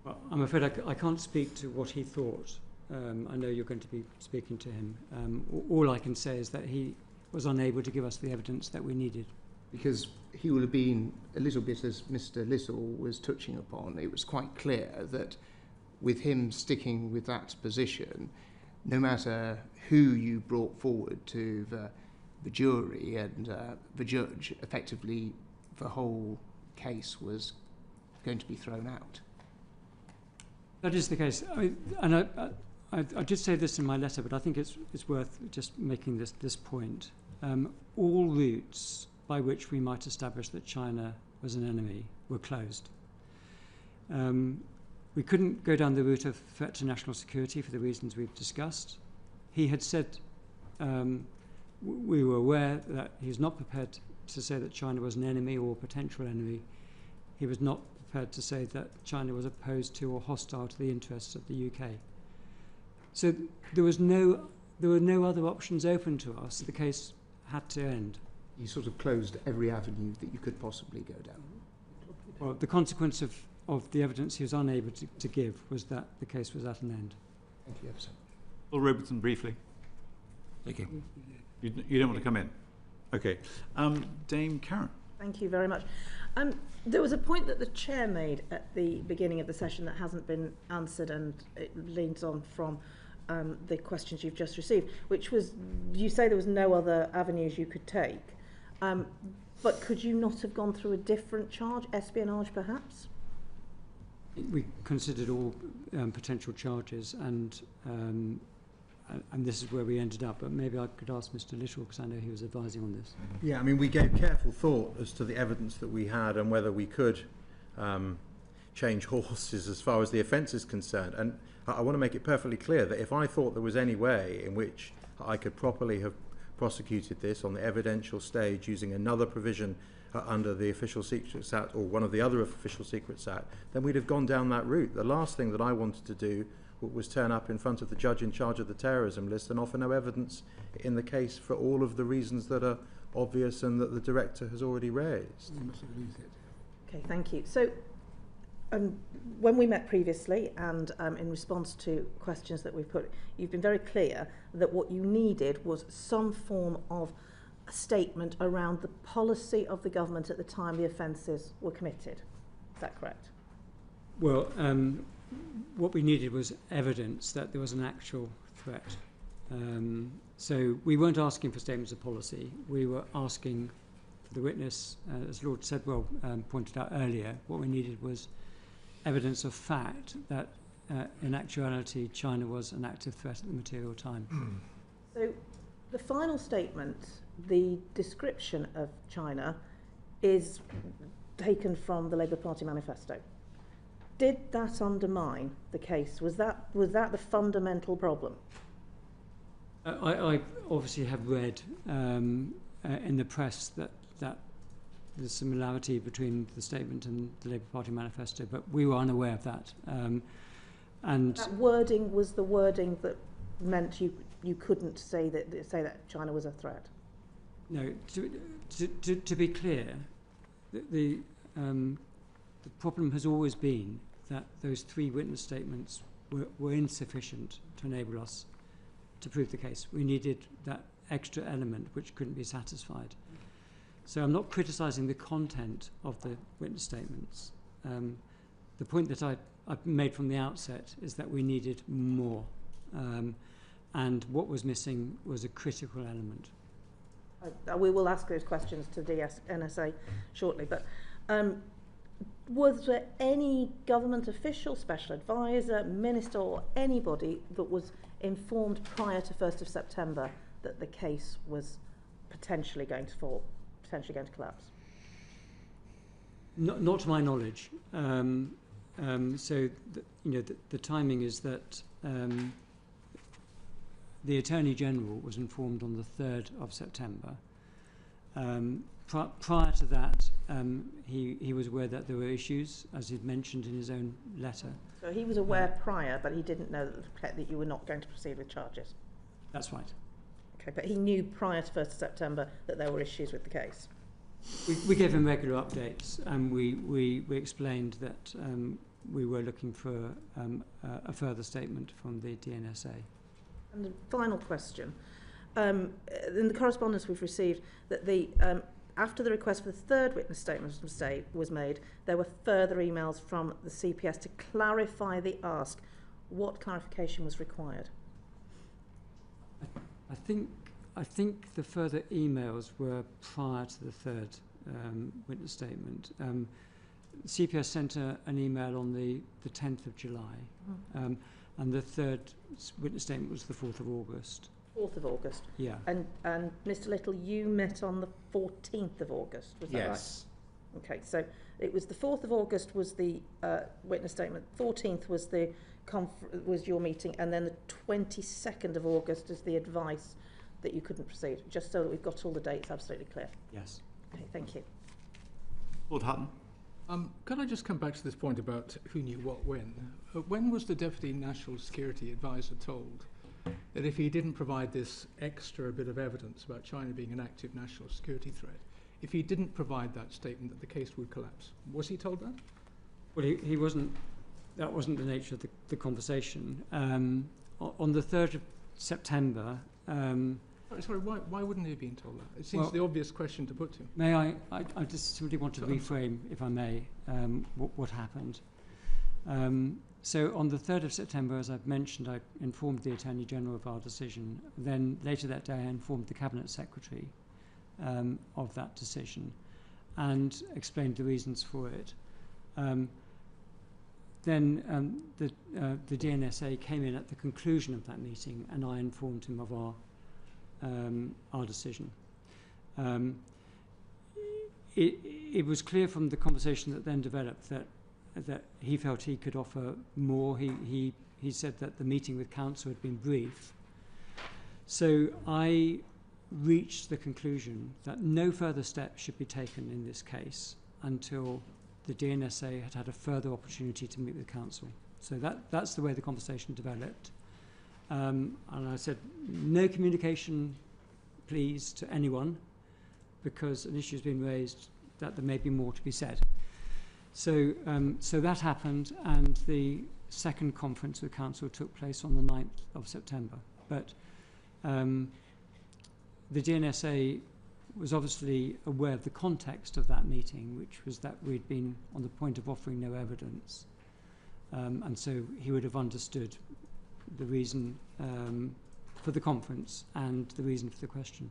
Well, I'm afraid I can't speak to what he thought. I know you're going to be speaking to him. All I can say is that he was unable to give us the evidence that we needed. Because he would have been, a little bit as Mr. Little was touching upon, it was quite clear that with him sticking with that position, no matter who you brought forward to the jury and the judge, effectively the whole case was going to be thrown out. That is the case. I did say this in my letter, but I think it's worth just making this point. All routes by which we might establish that China was an enemy were closed. We couldn't go down the route of threat to national security for the reasons we've discussed. He had said we were aware that he's not prepared to say that China was an enemy or potential enemy. He was not prepared to say that China was opposed to or hostile to the interests of the UK. So there were no other options open to us. The case had to end. You sort of closed every avenue that you could possibly go down. Well, the consequence of the evidence he was unable to give was that the case was at an end. Thank you ever so much. Paul Robertson, briefly. Thank you. You don't want to come in? Okay. Dame Karen. Thank you very much. There was a point that the chair made at the beginning of the session that hasn't been answered, and it leans on from the questions you've just received, which was, you say there was no other avenues you could take, but could you not have gone through a different charge, espionage perhaps? We considered all potential charges, and this is where we ended up. But maybe I could ask Mr. Little, because I know he was advising on this. Yeah, I mean, we gave careful thought as to the evidence that we had and whether we could change horses as far as the offence is concerned. And I want to make it perfectly clear that if I thought there was any way in which I could properly have prosecuted this on the evidential stage using another provision under the Official Secrets Act or one of the other Official Secrets Act, then we'd have gone down that route. The last thing that I wanted to do was turn up in front of the judge in charge of the terrorism list and offer no evidence in the case for all of the reasons that are obvious and that the director has already raised. Okay, thank you. So when we met previously and in response to questions that we've put, you've been very clear that what you needed was some form of a statement around the policy of the government at the time the offences were committed. Is that correct? Well, what we needed was evidence that there was an actual threat. So we weren't asking for statements of policy. We were asking for the witness, as Lord Sedwell pointed out earlier, what we needed was evidence of fact that in actuality China was an active threat at the material time. So the final statement, the description of China, is taken from the Labour Party manifesto. Did that undermine the case? Was that the fundamental problem? I obviously have read in the press that there's similarity between the statement and the Labour Party manifesto, but we were unaware of that. And that wording was the wording that meant you couldn't say that China was a threat. No, to be clear, the problem has always been that those three witness statements were insufficient to enable us to prove the case. We needed that extra element which couldn't be satisfied. So I'm not criticising the content of the witness statements. The point that I made from the outset is that we needed more. And what was missing was a critical element. We will ask those questions to the NSA shortly, but was there any government official, special advisor, minister or anybody that was informed prior to 1st of September that the case was potentially going to fall, potentially going to collapse? Not to my knowledge. So the timing is that the Attorney General was informed on the 3rd of September. Prior to that, he was aware that there were issues, as he'd mentioned in his own letter. So he was aware prior, but he didn't know that you were not going to proceed with charges? That's right. Okay, but he knew prior to 1st of September that there were issues with the case? We gave him regular updates, and we explained that we were looking for a further statement from the DNSA. And the final question. In the correspondence we've received, that after the request for the third witness statement was made, there were further emails from the CPS to clarify the ask. What clarification was required? I think the further emails were prior to the third witness statement. CPS sent an email on the 10th of July, And the third witness statement was the 4th of August. 4th of August. Yeah. And Mr. Little, you met on the 14th of August, was that right? Yes. Okay, so it was the 4th of August was the witness statement, 14th was was your meeting, and then the 22nd of August is the advice that you couldn't proceed, just so that we've got all the dates absolutely clear. Yes. Okay, thank you. Lord Hutton. Can I just come back to this point about who knew what when? When was the Deputy National Security Advisor told that if he didn't provide this extra bit of evidence about China being an active national security threat, if he didn't provide that statement, that the case would collapse? Was he told that? Well, he wasn't. That wasn't the nature of the conversation. On the 3rd of September. Sorry, why wouldn't he have been told that? It seems the obvious question to put to him. May I just simply want to reframe, if I may, what happened. So on the 3rd of September, as I've mentioned, I informed the Attorney General of our decision. Then later that day, I informed the Cabinet Secretary of that decision and explained the reasons for it. Then the DNSA came in at the conclusion of that meeting, and I informed him of our decision. It was clear from the conversation that then developed that he felt he could offer more. He said that the meeting with counsel had been brief. So I reached the conclusion that no further steps should be taken in this case until the DNSA had had a further opportunity to meet with counsel. So that's the way the conversation developed. And I said, no communication, please, to anyone, because an issue has been raised that there may be more to be said. So that happened, and the second conference with council took place on the 9th of September. But the DNSA was obviously aware of the context of that meeting, which was that we'd been on the point of offering no evidence. And so he would have understood the reason for the conference and the reason for the question.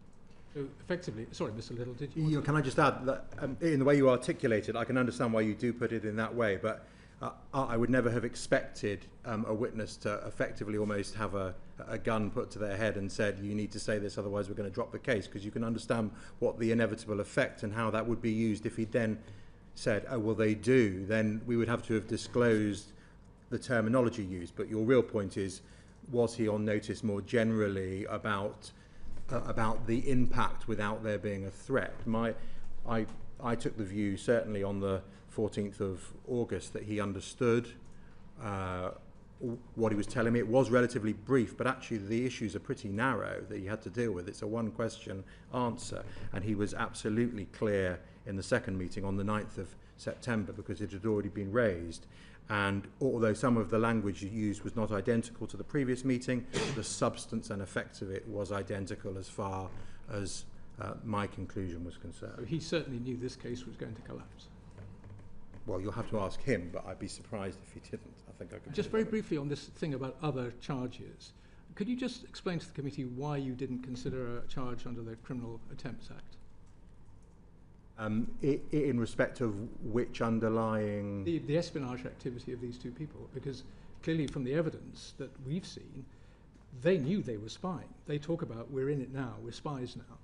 So effectively, sorry, Mr. Little, did you? Can I just add that in the way you articulate it, I can understand why you do put it in that way, but I would never have expected a witness to effectively almost have a gun put to their head and said, you need to say this, otherwise we're going to drop the case, because you can understand what the inevitable effect and how that would be used if he then said, oh, well, they do, then we would have to have disclosed the terminology used. But your real point is, was he on notice more generally about the impact without there being a threat? I took the view, certainly on the 14th of August, that he understood what he was telling me. It was relatively brief, but actually the issues are pretty narrow that he had to deal with. It's a one-question answer, and he was absolutely clear in the second meeting on the 9th of September, because it had already been raised. And although some of the language used was not identical to the previous meeting, the substance and effect of it was identical as far as my conclusion was concerned. So he certainly knew this case was going to collapse. Well, you'll have to ask him, but I'd be surprised if he didn't. I think I could. Just very briefly on this thing about other charges, could you just explain to the committee why you didn't consider a charge under the Criminal Attempts Act? In respect of which underlying... The espionage activity of these two people, because clearly from the evidence that we've seen, they knew they were spying. They talk about, we're in it now, we're spies now.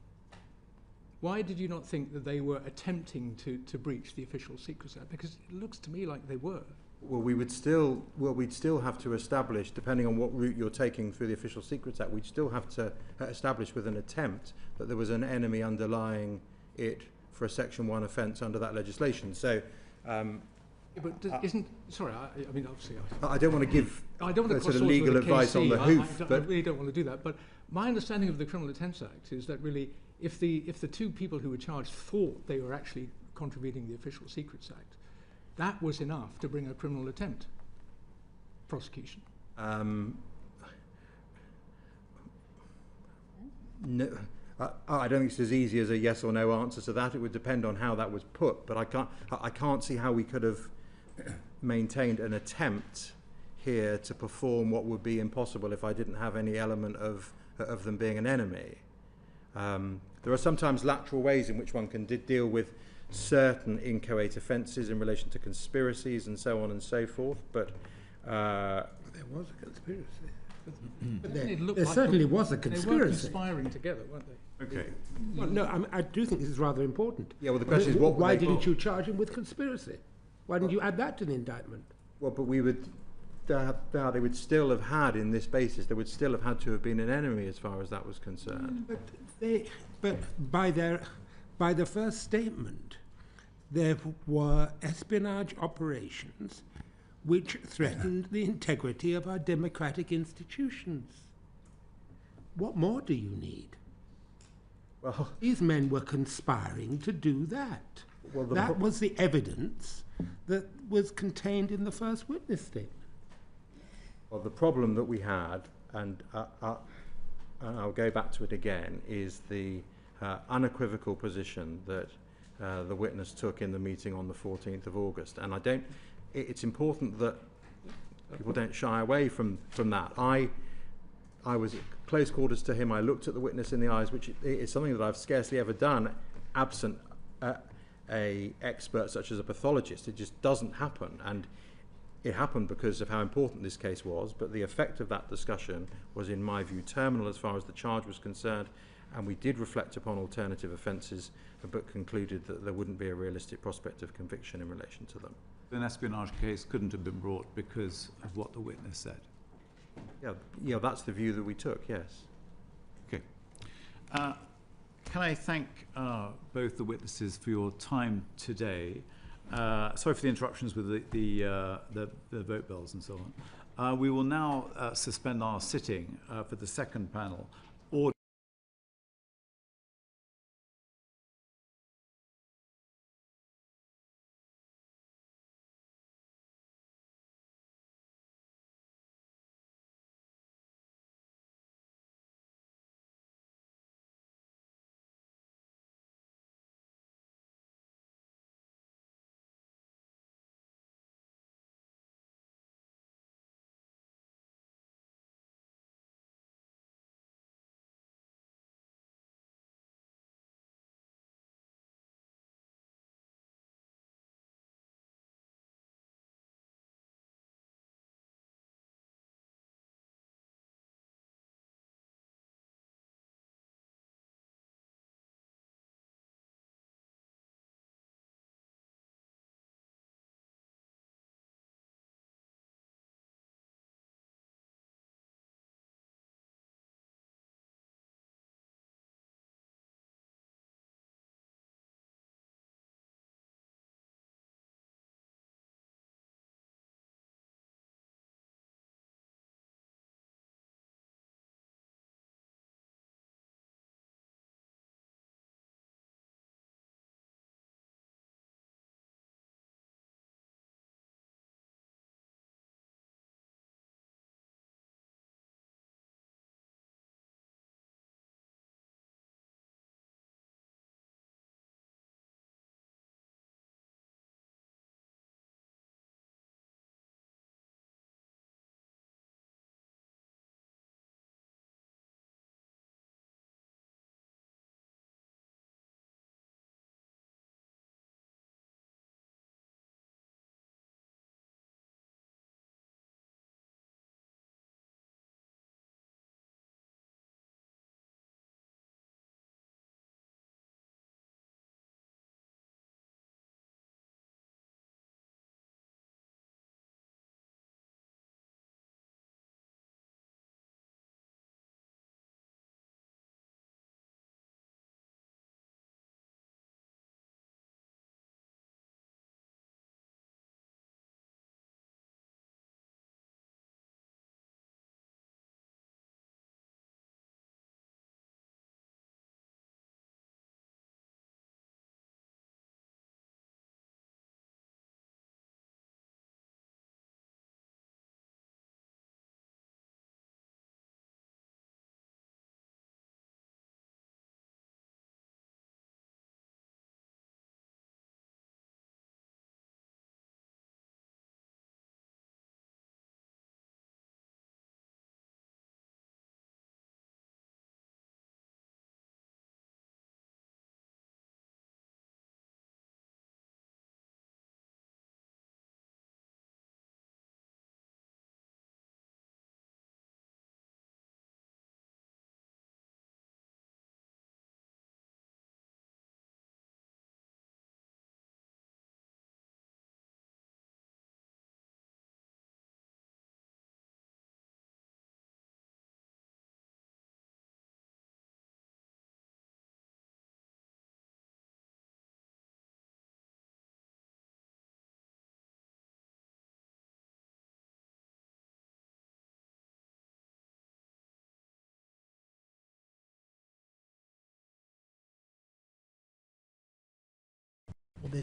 Why did you not think that they were attempting to breach the Official Secrets Act? Because it looks to me like they were. Well, we'd still have to establish, depending on what route you're taking through the Official Secrets Act, we'd still have to establish with an attempt that there was an enemy underlying it for a Section 1 offence under that legislation. So, sorry, I mean, obviously... I don't want to give sort of legal advice on the hoof. I really don't want to do that, but my understanding of the Criminal Attempts Act is that really, if the two people who were charged thought they were actually contravening the Official Secrets Act, that was enough to bring a criminal attempt prosecution. No, I don't think it's as easy as a yes or no answer to that. It would depend on how that was put, but I can't see how we could have maintained an attempt here to perform what would be impossible if I didn't have any element of them being an enemy. There are sometimes lateral ways in which one can deal with certain inchoate offences in relation to conspiracies and so on and so forth, but I There was a conspiracy. But It looked there like certainly was a They were conspiracy. conspiring together, weren't they? Okay. Well, no, I do think this is rather important. Yeah, well, the question is, what would why they- didn't you charge him with conspiracy? Why didn't you add that to the indictment? Well, but we would, they would still have had, in this basis, there would still have had to have been an enemy as far as that was concerned. But by the first statement, there were espionage operations which threatened the integrity of our democratic institutions. What more do you need? Well, These men were conspiring to do that. Well, That was the evidence that was contained in the first witness statement. well, the problem that we had, and I'll go back to it again, is the unequivocal position that the witness took in the meeting on the 14th of August. And it's important that people don't shy away from that. I was at close quarters to him. I looked at the witness in the eyes, which is something that I've scarcely ever done, absent a expert such as a pathologist. It just doesn't happen. And it happened because of how important this case was, but the effect of that discussion was, in my view, terminal as far as the charge was concerned, and we did reflect upon alternative offences, but concluded that there wouldn't be a realistic prospect of conviction in relation to them. An espionage case couldn't have been brought because of what the witness said. Yeah, that's the view that we took, yes. Okay. Can I thank both the witnesses for your time today? Sorry for the interruptions with the vote bells and so on. We will now suspend our sitting for the second panel.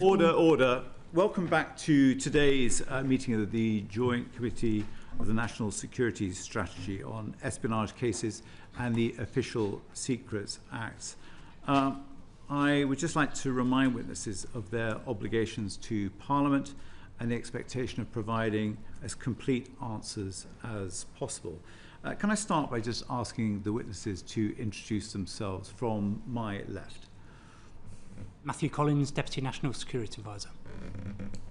Order. Welcome back to today's meeting of the Joint Committee of the National Security Strategy on Espionage Cases and the Official Secrets Acts. I would just like to remind witnesses of their obligations to Parliament and the expectation of providing as complete answers as possible. Can I start by just asking the witnesses to introduce themselves from my left? Matthew Collins, Deputy National Security Advisor.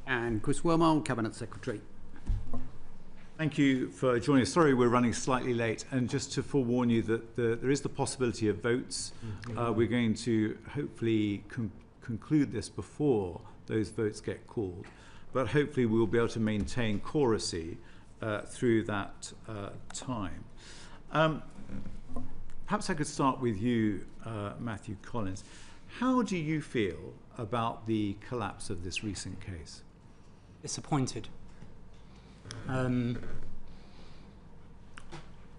And Chris Wormald, Cabinet Secretary. Thank you for joining us. Sorry we're running slightly late, and just to forewarn you that there is the possibility of votes. We're going to hopefully conclude this before those votes get called, but hopefully we'll be able to maintain choracy through that time. Perhaps I could start with you, Matthew Collins. How do you feel about the collapse of this recent case? Disappointed.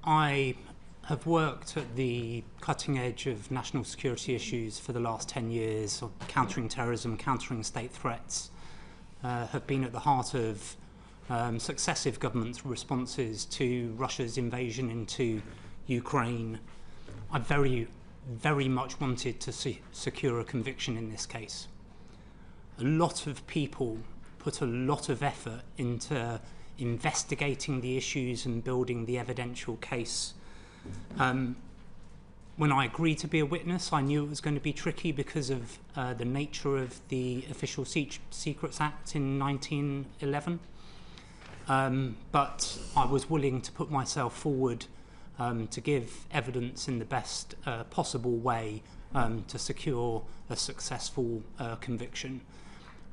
I have worked at the cutting edge of national security issues for the last 10 years, of countering terrorism, countering state threats, have been at the heart of successive government responses to Russia's invasion into Ukraine. I very much wanted to secure a conviction in this case. A lot of people put a lot of effort into investigating the issues and building the evidential case. When I agreed to be a witness, I knew it was going to be tricky because of the nature of the Official Secrets Act in 1911. But I was willing to put myself forward to give evidence in the best possible way to secure a successful conviction.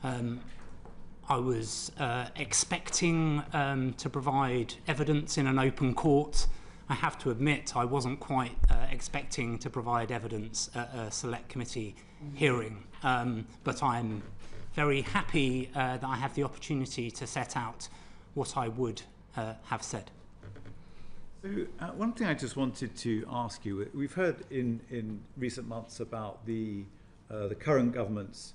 I was expecting to provide evidence in an open court. I have to admit I wasn't quite expecting to provide evidence at a select committee hearing, but I'm very happy that I have the opportunity to set out what I would have said. So one thing I just wanted to ask you, we've heard in recent months about the current government's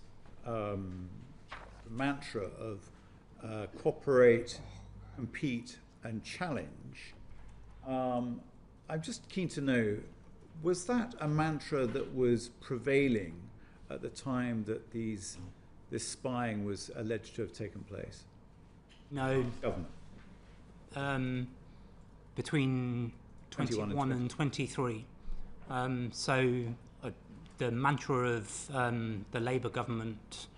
mantra of cooperate, compete and challenge. I'm just keen to know, was that a mantra that was prevailing at the time that this spying was alleged to have taken place? No. Government? Between 21 and 23. The mantra of the Labour government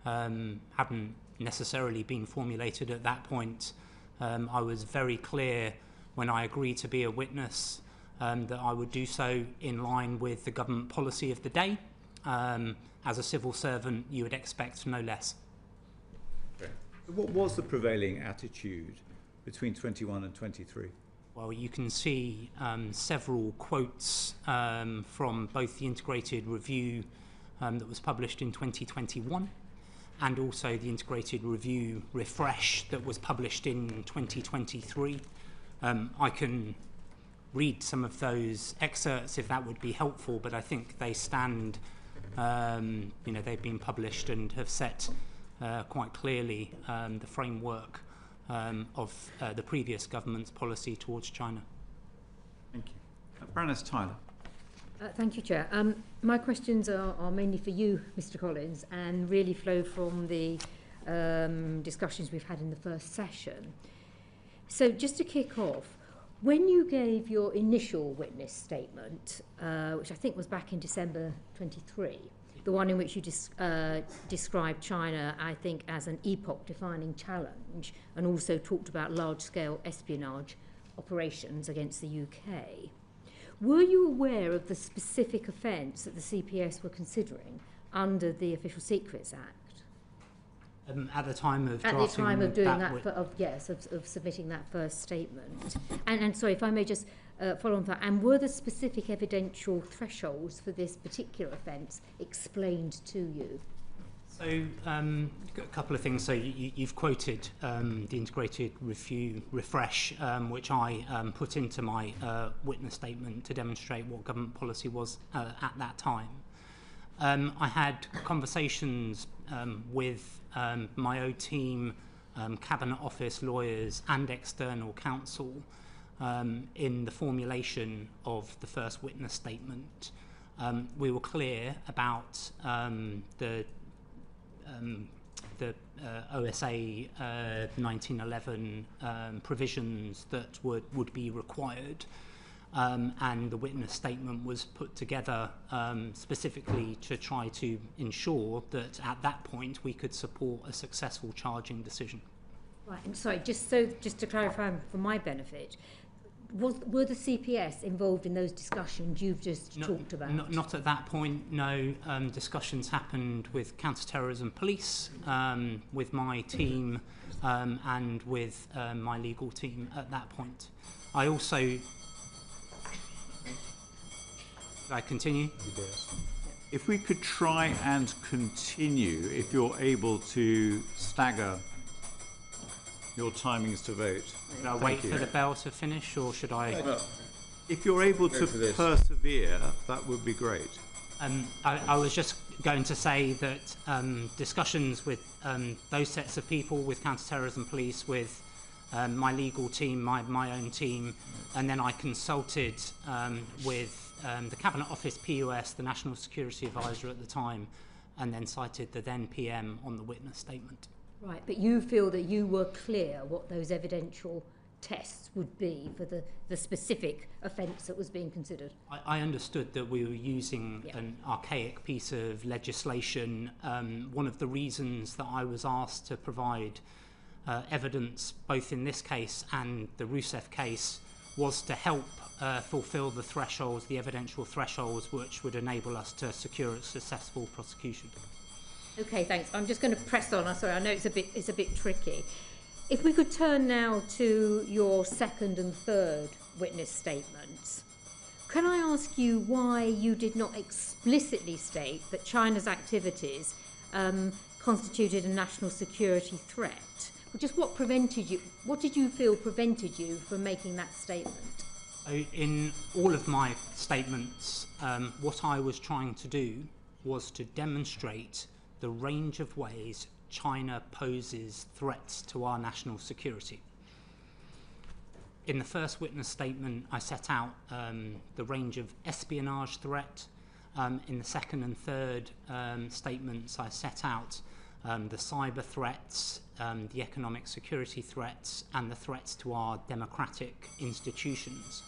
hadn't necessarily been formulated at that point. I was very clear when I agreed to be a witness that I would do so in line with the government policy of the day. As a civil servant, you would expect no less. Okay. What was the prevailing attitude between 21 and 23? Well, you can see several quotes from both the integrated review that was published in 2021 and also the integrated review refresh that was published in 2023. I can read some of those excerpts if that would be helpful, but I think they stand, they've been published and have set quite clearly the framework of the previous government's policy towards China. Thank you. Baroness Tyler. Thank you, Chair. My questions are mainly for you, Mr. Collins, and really flow from the discussions we've had in the first session. So just to kick off, when you gave your initial witness statement, which I think was back in December 23, the one in which you described China, I think, as an epoch-defining challenge, and also talked about large-scale espionage operations against the UK. Were you aware of the specific offence that the CPS were considering under the Official Secrets Act? At the time of at the time of doing of submitting that first statement, and sorry if I may just follow on that. And were the specific evidential thresholds for this particular offence explained to you? So a couple of things. So you've quoted the integrated review refresh, which I put into my witness statement to demonstrate what government policy was at that time. I had conversations with my own team, Cabinet Office, lawyers and external counsel in the formulation of the first witness statement. We were clear about the OSA 1911 provisions that would be required, and the witness statement was put together specifically to try to ensure that at that point we could support a successful charging decision. Right, and sorry, just to clarify for my benefit, were the CPS involved in those discussions you've just talked about? Not at that point, no. Discussions happened with counter-terrorism police, with my team, and with my legal team at that point. I also... Should I continue? If we could try and continue, if you're able to stagger your timings to vote. Should I wait for the bell to finish, or should I... If you're able to persevere, that would be great. I was just going to say that discussions with those sets of people, with counter-terrorism police, with my legal team, my own team, and then I consulted with the Cabinet Office PUS, the National Security Advisor at the time, and then cited the then PM on the witness statement. Right, but you feel that you were clear what those evidential tests would be for the specific offence that was being considered? I understood that we were using an archaic piece of legislation. One of the reasons that I was asked to provide evidence, both in this case and the Rousseff case, was to help fulfil the thresholds, the evidential thresholds, which would enable us to secure a successful prosecution. Okay, thanks. I'm just going to press on. I'm sorry, I know it's a bit tricky. If we could turn now to your second and third witness statements, can I ask you why you did not explicitly state that China's activities constituted a national security threat? Just what did you feel prevented you from making that statement? In all of my statements, what I was trying to do was to demonstrate the range of ways China poses threats to our national security. In the first witness statement, I set out the range of espionage threat. In the second and third statements, I set out the cyber threats, the economic security threats, and the threats to our democratic institutions.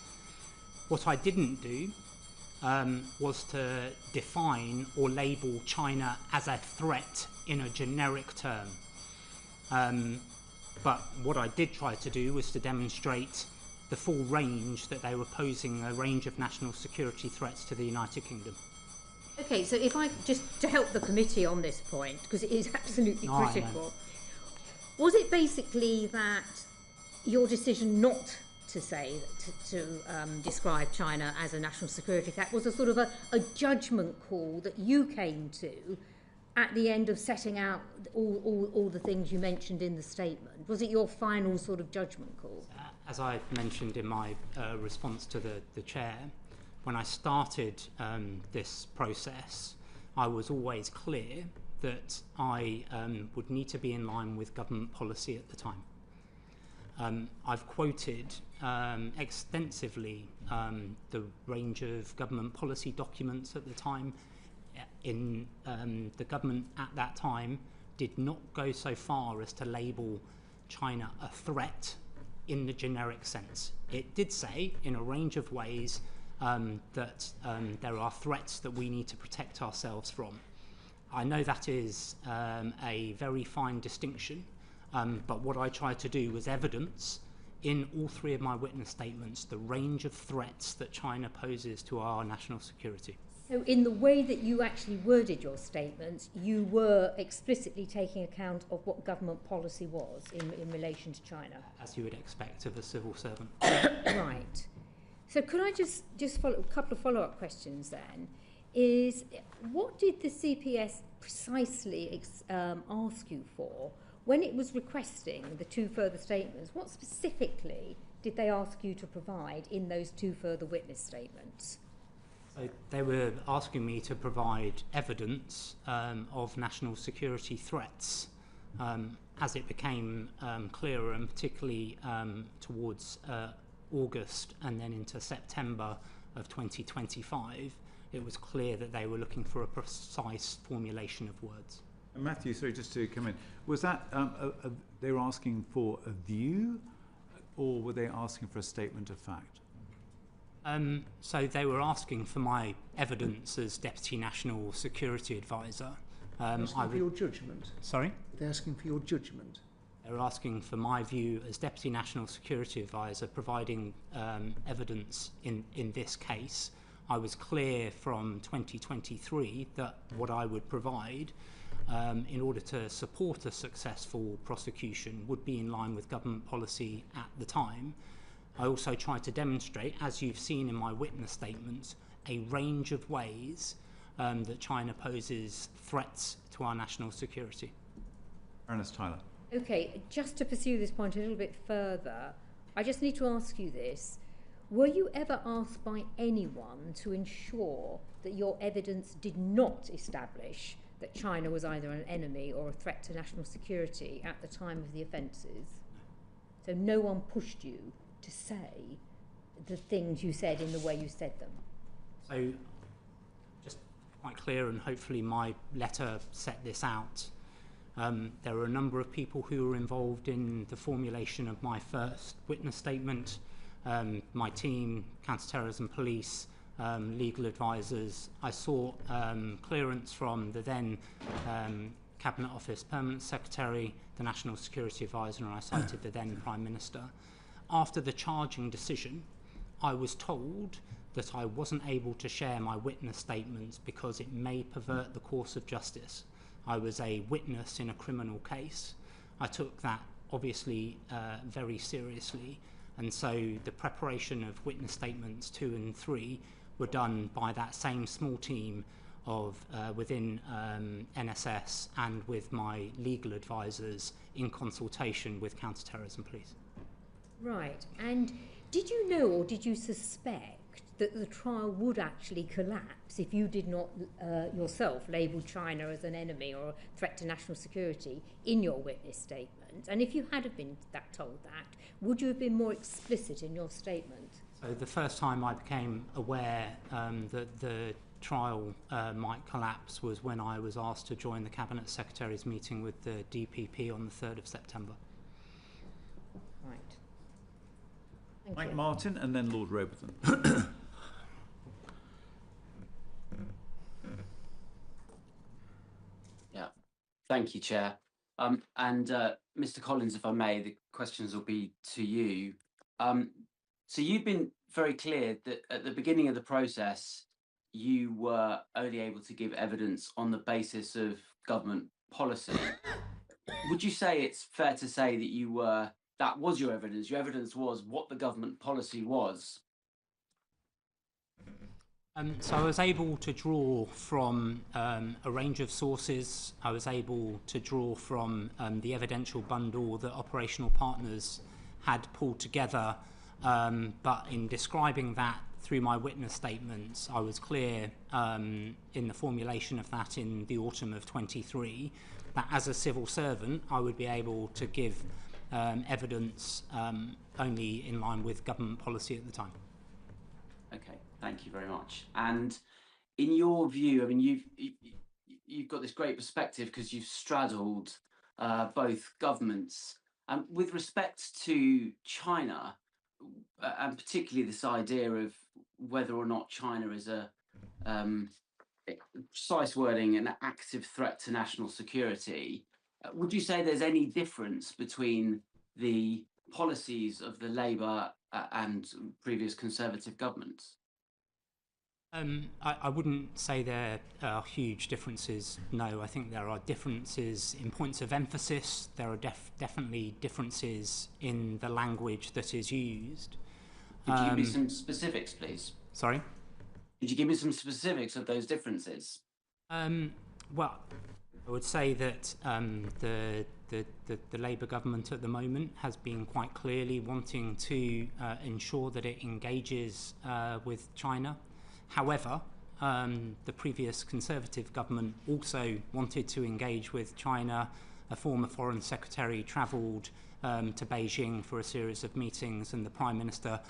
What I didn't do was to define or label China as a threat in a generic term. But what I did try to do was to demonstrate the full range that they were posing, a range of national security threats to the United Kingdom. Okay, so if I just to help the committee on this point, because it is absolutely critical, was it basically that your decision not to say to describe China as a national security threat was a sort of a judgment call that you came to at the end of setting out all the things you mentioned in the statement? Was it your final sort of judgment call? As I mentioned in my response to the chair, when I started this process, I was always clear that I would need to be in line with government policy at the time. I've quoted extensively the range of government policy documents at the time. The government at that time did not go so far as to label China a threat in the generic sense. It did say in a range of ways that there are threats that we need to protect ourselves from. I know that is a very fine distinction, but what I tried to do was evidence in all three of my witness statements the range of threats that China poses to our national security. So in the way that you actually worded your statements, you were explicitly taking account of what government policy was in relation to China? As you would expect of a civil servant. Right. So could I just follow a couple of follow-up questions then? Is what did the CPS precisely ask you for when it was requesting the two further statements? What specifically did they ask you to provide in those two further witness statements? So they were asking me to provide evidence of national security threats as it became clearer, and particularly towards August and then into September of 2025, it was clear that they were looking for a precise formulation of words. And Matthew, sorry, just to come in, was that they were asking for a view, or were they asking for a statement of fact? So they were asking for my evidence as Deputy National Security Advisor. Asking for your judgment? Sorry? They're asking for your judgment? They were asking for my view as Deputy National Security Advisor, providing evidence in this case. I was clear from 2023 that what I would provide in order to support a successful prosecution would be in line with government policy at the time. I also tried to demonstrate, as you've seen in my witness statements, a range of ways that China poses threats to our national security. Ernest Tyler. Okay, just to pursue this point a little bit further, I just need to ask you this. Were you ever asked by anyone to ensure that your evidence did not establish that China was either an enemy or a threat to national security at the time of the offences? So no one pushed you to say the things you said in the way you said them? So, just quite clear, and hopefully my letter set this out. There were a number of people who were involved in the formulation of my first witness statement. My team, counter-terrorism police, legal advisors. I sought clearance from the then Cabinet Office Permanent Secretary, the National Security Advisor, and I cited the then Prime Minister. After the charging decision, I was told that I wasn't able to share my witness statements because it may pervert the course of justice. I was a witness in a criminal case. I took that obviously very seriously, and so the preparation of witness statements 2 and 3 were done by that same small team of within NSS and with my legal advisors in consultation with counter-terrorism police. Right, and did you know or did you suspect that the trial would actually collapse if you did not yourself label China as an enemy or a threat to national security in your witness statement? And if you had have been told that, would you have been more explicit in your statement? So the first time I became aware that the trial might collapse was when I was asked to join the Cabinet Secretary's meeting with the DPP on the 3rd of September. Right. Thank Mike you. Martin and then Lord Robertson. Yeah, thank you, Chair. Mr. Collins, if I may, the questions will be to you. So you've been very clear that at the beginning of the process, you were only able to give evidence on the basis of government policy. Would you say it's fair to say that that was your evidence? Your evidence was what the government policy was? So I was able to draw from a range of sources. I was able to draw from the evidential bundle that operational partners had pulled together. But in describing that through my witness statements, I was clear in the formulation of that in the autumn of 23 that as a civil servant, I would be able to give evidence only in line with government policy at the time. Okay, thank you very much. And in your view, I mean, you've got this great perspective because you've straddled both governments. With respect to China, and particularly this idea of whether or not China is a precise wording, an active threat to national security, would you say there's any difference between the policies of the Labour and previous Conservative governments? I wouldn't say there are huge differences. No, I think there are differences in points of emphasis. There are definitely differences in the language that is used. Could you give me some specifics, please? Sorry? Could you give me some specifics of those differences? Well, I would say that the Labour government at the moment has been quite clearly wanting to ensure that it engages with China. However, the previous Conservative government also wanted to engage with China. A former Foreign Secretary travelled to Beijing for a series of meetings, and the Prime Minister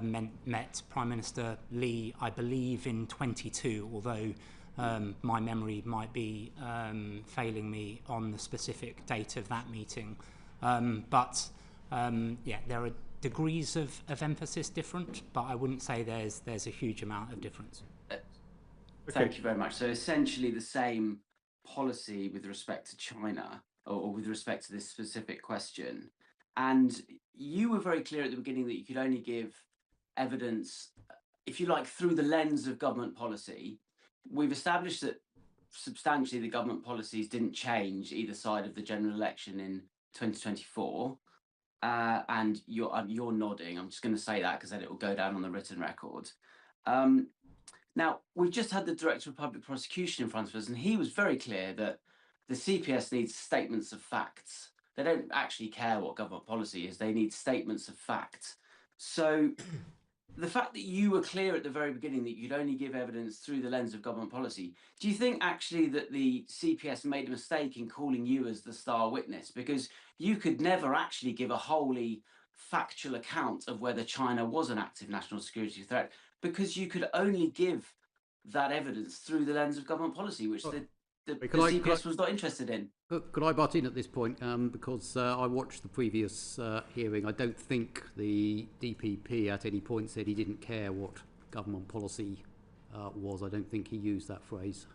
met Prime Minister Li, I believe, in 22, although my memory might be failing me on the specific date of that meeting. Yeah, there are degrees of emphasis different, but I wouldn't say there's a huge amount of difference. Thank you very much. So essentially the same policy with respect to China, or with respect to this specific question. And you were very clear at the beginning that you could only give evidence, if you like, through the lens of government policy. We've established that substantially the government policies didn't change either side of the general election in 2024. And you're nodding. I'm just going to say that because then it will go down on the written record. Now, we've just had the Director of Public Prosecution in front of us, and he was very clear that the CPS needs statements of facts. They don't actually care what government policy is. They need statements of facts. So the fact that you were clear at the very beginning that you'd only give evidence through the lens of government policy, do you think actually that the CPS made a mistake in calling you as the star witness? Because you could never actually give a wholly factual account of whether China was an active national security threat, because you could only give that evidence through the lens of government policy, which the CPS was not interested in. Could I butt in at this point? Because I watched the previous hearing. I don't think the DPP at any point said he didn't care what government policy was. I don't think he used that phrase.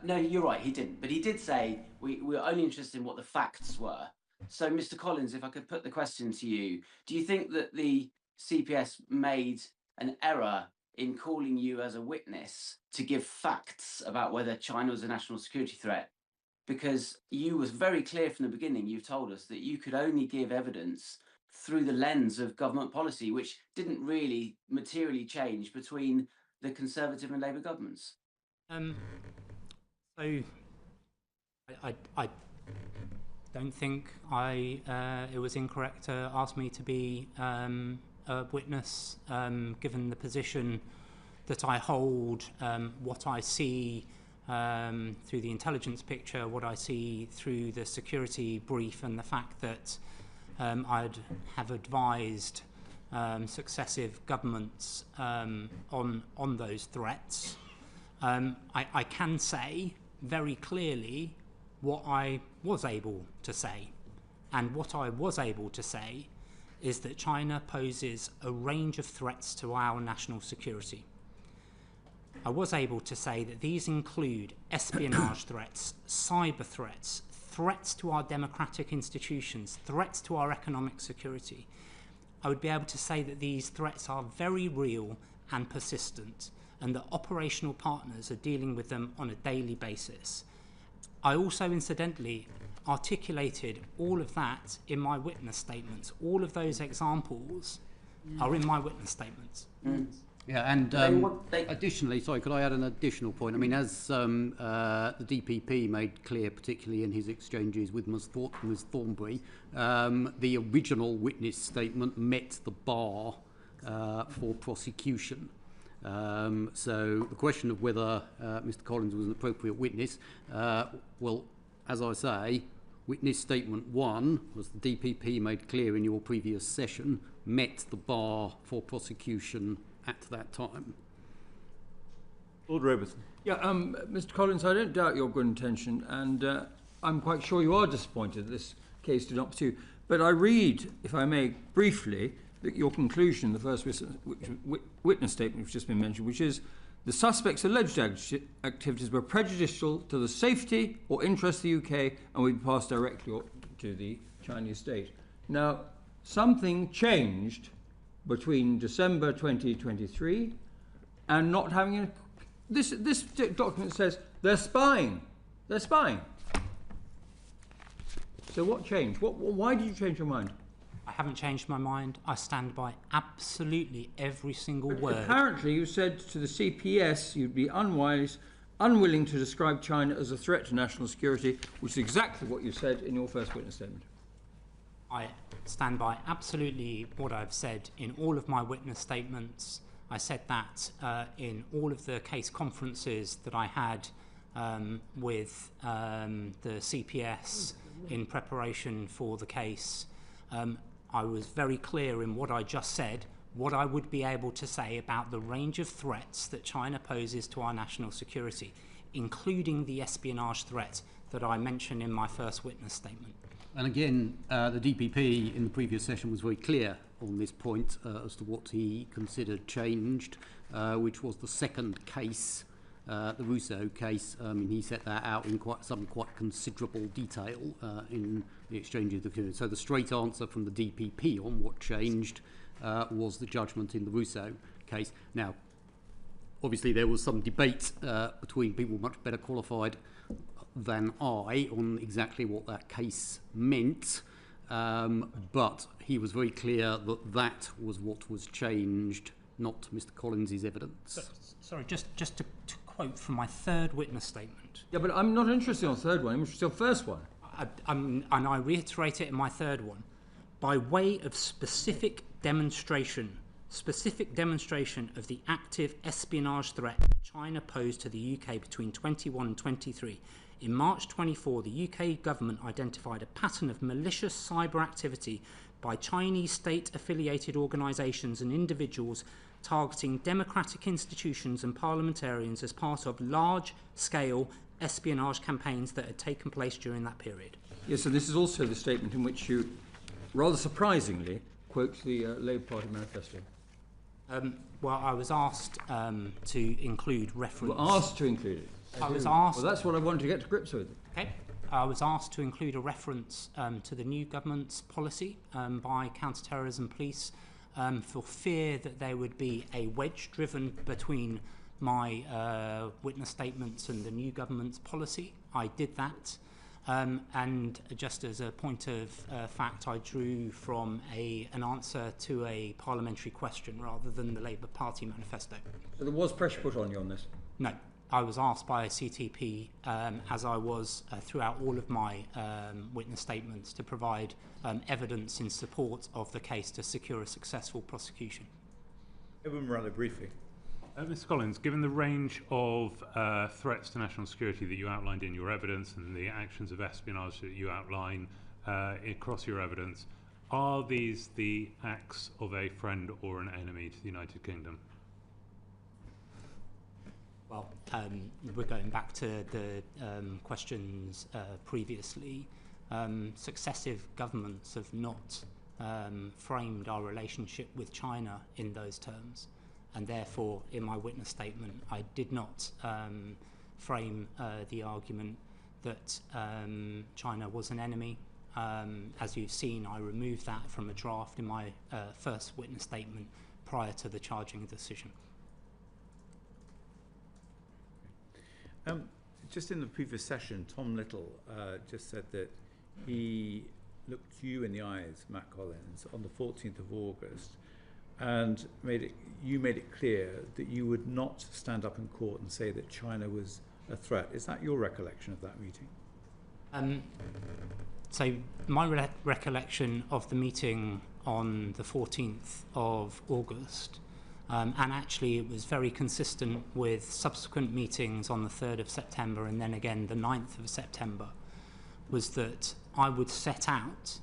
No, you're right, he didn't. But he did say we were only interested in what the facts were. So, Mr. Collins, if I could put the question to you, do you think that the CPS made an error in calling you as a witness to give facts about whether China was a national security threat? Because you was very clear from the beginning, you've told us that you could only give evidence through the lens of government policy, which didn't really materially change between the Conservative and Labour governments. So I don't think it was incorrect to ask me to be a witness, given the position that I hold, what I see through the intelligence picture, what I see through the security brief, and the fact that I'd have advised successive governments on those threats. I can say very clearly what I was able to say. And what I was able to say is that China poses a range of threats to our national security. I was able to say that these include espionage threats, cyber threats, threats to our democratic institutions, threats to our economic security. I would be able to say that these threats are very real and persistent, and that operational partners are dealing with them on a daily basis. I also, incidentally, articulated all of that in my witness statements. All of those examples are in my witness statements. Yeah, and additionally, sorry, could I add an additional point? I mean, as the DPP made clear, particularly in his exchanges with Ms. Thornbury, the original witness statement met the bar for prosecution. So the question of whether Mr. Collins was an appropriate witness, well, as I say, witness statement 1, as the DPP made clear in your previous session, met the bar for prosecution at that time. Lord Robertson. Yeah, Mr. Collins, I don't doubt your good intention, and I'm quite sure you are disappointed that this case did not pursue. But I read, if I may, briefly, that your conclusion, the first witness statement which has just been mentioned, which is the suspects' alleged activities were prejudicial to the safety or interest of the UK and would be passed directly to the Chinese state. Now, something changed between December 2023 and not having a... This document says they're spying. They're spying. So what changed? Why did you change your mind? I haven't changed my mind. I stand by absolutely every single word. Apparently you said to the CPS you'd be unwilling to describe China as a threat to national security, which is exactly what you said in your first witness statement. I stand by absolutely what I've said in all of my witness statements. I said that in all of the case conferences that I had with the CPS in preparation for the case. I was very clear in what I just said, what I would be able to say about the range of threats that China poses to our national security, including the espionage threat that I mentioned in my first witness statement. And again, the DPP in the previous session was very clear on this point as to what he considered changed, which was the second case, the Rousseau case. He set that out in quite considerable detail in the exchanges. So the straight answer from the DPP on what changed was the judgment in the Rousseau case. Now, obviously there was some debate between people much better qualified than I on exactly what that case meant, but he was very clear that that was what was changed, not Mr. Collins's evidence. Sorry, just to quote from my third witness statement. Yeah, but I'm not interested in the third one. I'm interested in the first one. And I reiterate it in my third one. By way of specific demonstration of the active espionage threat that China posed to the UK between 21 and 23, in March 24, the UK government identified a pattern of malicious cyber activity by Chinese state-affiliated organisations and individuals targeting democratic institutions and parliamentarians as part of large-scale espionage campaigns that had taken place during that period. Yes, and this is also the statement in which you, rather surprisingly, quote the Labour Party manifesto. Well, I was asked to include reference... Well, asked to include it. I was asked... Well, that's what I wanted to get to grips with. Okay. I was asked to include a reference to the new government's policy by counter-terrorism police for fear that there would be a wedge driven between my witness statements and the new government's policy. I did that. And just as a point of fact, I drew from an answer to a parliamentary question rather than the Labour Party manifesto. So there was pressure put on you on this? No. I was asked by a CTP, as I was throughout all of my witness statements, to provide evidence in support of the case to secure a successful prosecution. Edwin Morello, briefly. Mr. Collins, given the range of threats to national security that you outlined in your evidence and the actions of espionage that you outline across your evidence, are these the acts of a friend or an enemy to the United Kingdom? Well, we're going back to the questions previously. Successive governments have not framed our relationship with China in those terms. And therefore, in my witness statement, I did not frame the argument that China was an enemy. As you've seen, I removed that from a draft in my first witness statement prior to the charging decision. Just in the previous session, Tom Little just said that he looked you in the eyes, Matt Collins, on the 14th of August and you made it clear that you would not stand up in court and say that China was a threat. Is that your recollection of that meeting? So my recollection of the meeting on the 14th of August, and actually it was very consistent with subsequent meetings on the 3rd of September and then again the 9th of September, was that I would set out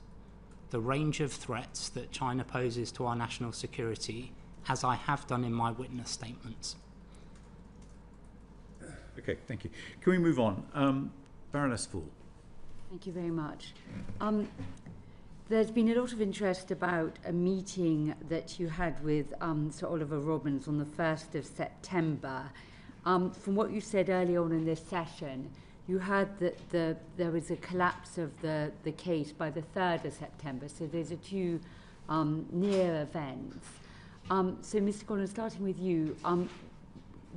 the range of threats that China poses to our national security, as I have done in my witness statements. Okay, thank you. Can we move on? Baroness Fool. Thank you very much. There's been a lot of interest about a meeting that you had with Sir Oliver Robbins on the 1st of September. From what you said early on in this session, you heard that there was a collapse of the case by the 3rd of September, so there's a two near events. So, Mr. Collins, starting with you,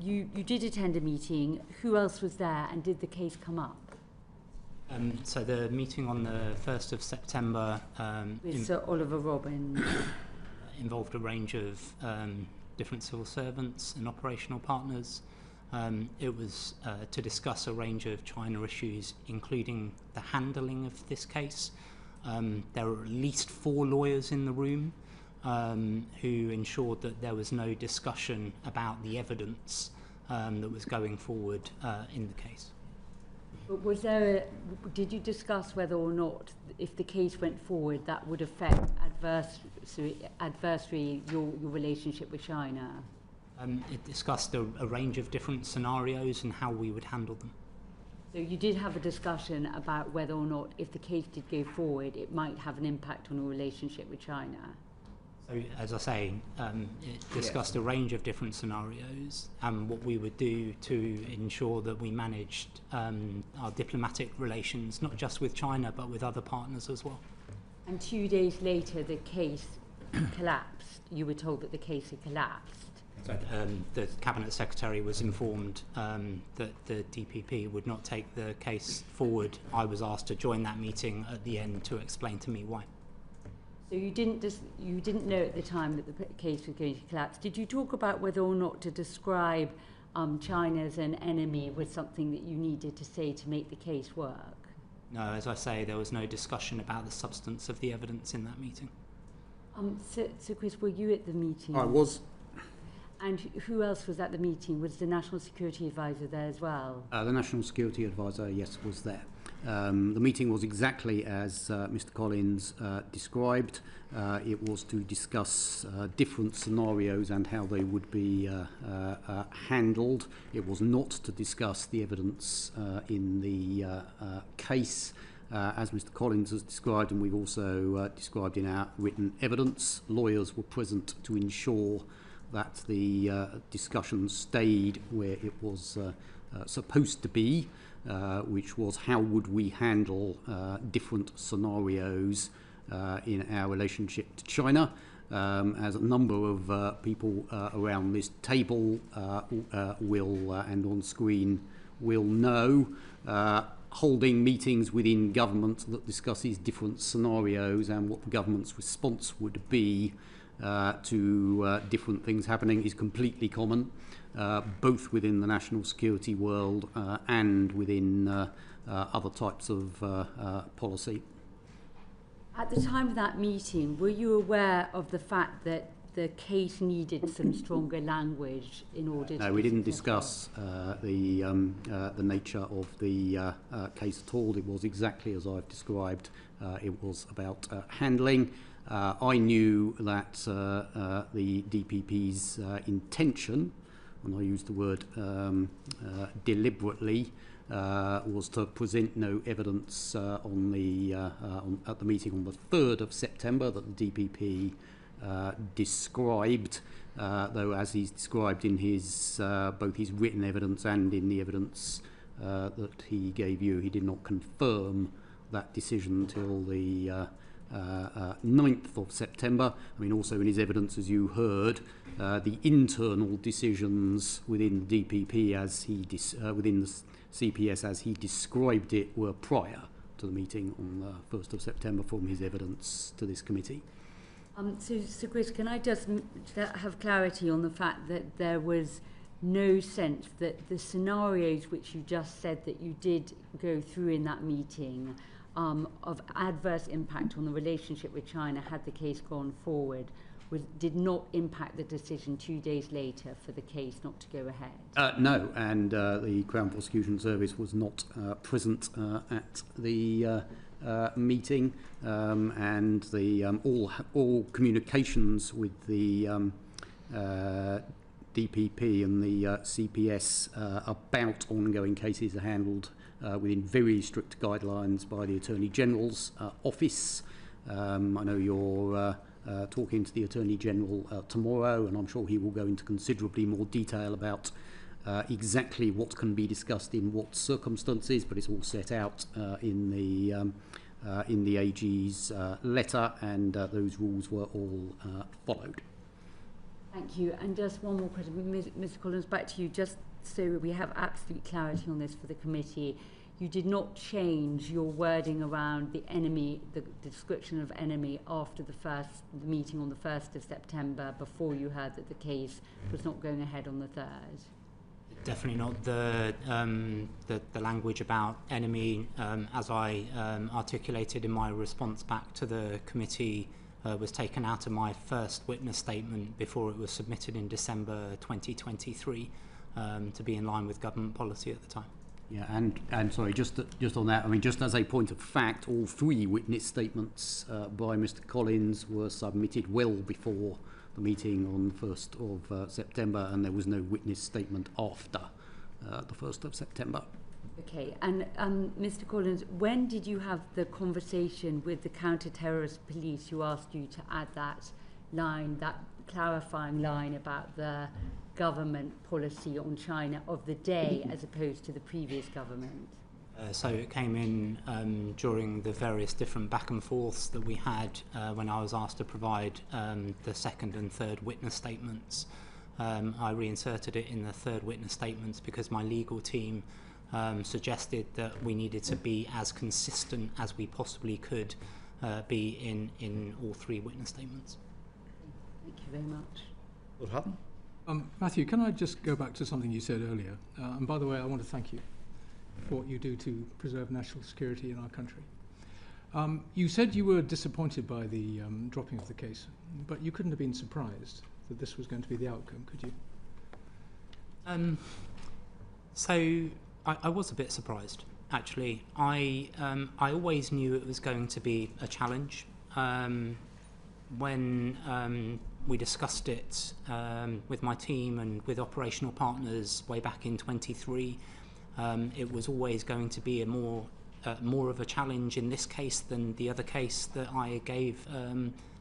you did attend a meeting. Who else was there, and did the case come up? So the meeting on the 1st of September with Sir Oliver Robbins involved a range of different civil servants and operational partners. It was to discuss a range of China issues, including the handling of this case. There were at least 4 lawyers in the room. who ensured that there was no discussion about the evidence that was going forward in the case. But did you discuss whether or not, if the case went forward, that would affect adversely your relationship with China? It discussed a range of different scenarios and how we would handle them. So you did have a discussion about whether or not, if the case did go forward, it might have an impact on your relationship with China? So, as I say, it discussed a range of different scenarios and what we would do to ensure that we managed our diplomatic relations, not just with China, but with other partners as well. And 2 days later, the case collapsed. You were told that the case had collapsed. So, the Cabinet Secretary was informed that the DPP would not take the case forward. I was asked to join that meeting at the end to explain to me why. So you didn't know at the time that the case was going to collapse. Did you talk about whether or not to describe China as an enemy was something that you needed to say to make the case work? No, as I say, there was no discussion about the substance of the evidence in that meeting. So Chris, were you at the meeting? I was. And who else was at the meeting? Was the National Security Advisor there as well? The National Security Advisor, yes, was there. The meeting was exactly as Mr. Collins described. It was to discuss different scenarios and how they would be handled. It was not to discuss the evidence in the case. As Mr. Collins has described, and we've also described in our written evidence, lawyers were present to ensure that the discussion stayed where it was supposed to be, which was how would we handle different scenarios in our relationship to China. As a number of people around this table will and on screen will know, holding meetings within government that discusses different scenarios and what the government's response would be to different things happening is completely common, both within the national security world and within other types of policy. At the time of that meeting, were you aware of the fact that the case needed some stronger language in order to... No, we didn't discuss the nature of the case at all. It was exactly as I've described. It was about handling. I knew that the DPP's intention, and I use the word deliberately, was to present no evidence at the meeting on the 3rd of September that the DPP described, though as he's described in his both his written evidence and in the evidence that he gave you, he did not confirm that decision until the 9th of September. I mean, also in his evidence, as you heard, the internal decisions within the DPP as he within the CPS as he described it were prior to the meeting on the 1st of September from his evidence to this committee. So Chris, can I just have clarity on the fact that there was no sense that the scenarios which you just said that you did go through in that meeting of adverse impact on the relationship with China had the case gone forward did not impact the decision 2 days later for the case not to go ahead? No, and the Crown Prosecution Service was not present at the meeting, and the all communications with the DPP and the CPS about ongoing cases are handled within very strict guidelines by the Attorney General's office. I know you're talking to the Attorney General tomorrow, and I'm sure he will go into considerably more detail about exactly what can be discussed in what circumstances, but it's all set out in the AG's letter, and those rules were all followed. Thank you. And just one more question, Mr. Collins, back to you, just so we have absolute clarity on this for the committee. You did not change your wording around the enemy, the description of enemy after the meeting on the 1st of September, before you heard that the case was not going ahead on the 3rd? Definitely not. The language about enemy, as I articulated in my response back to the committee was taken out of my first witness statement before it was submitted in December 2023 to be in line with government policy at the time. Yeah, and sorry, just on that, I mean, just as a point of fact, all 3 witness statements by Mr. Collins were submitted well before the meeting on the 1st of September, and there was no witness statement after the 1st of September. Okay, and Mr. Collins, when did you have the conversation with the counter-terrorist police who asked you to add that line, that clarifying line about the government policy on China of the day as opposed to the previous government? So it came in during the various different back and forths that we had when I was asked to provide the second and third witness statements. I reinserted it in the third witness statements because my legal team suggested that we needed to be as consistent as we possibly could be in all 3 witness statements. Thank you very much. What happened? Matthew, can I just go back to something you said earlier? And by the way, I want to thank you for what you do to preserve national security in our country. You said you were disappointed by the dropping of the case, but you couldn't have been surprised that this was going to be the outcome, could you? So I was a bit surprised, actually. I always knew it was going to be a challenge. When we discussed it with my team and with operational partners way back in 23, it was always going to be a more of a challenge in this case than the other case that I gave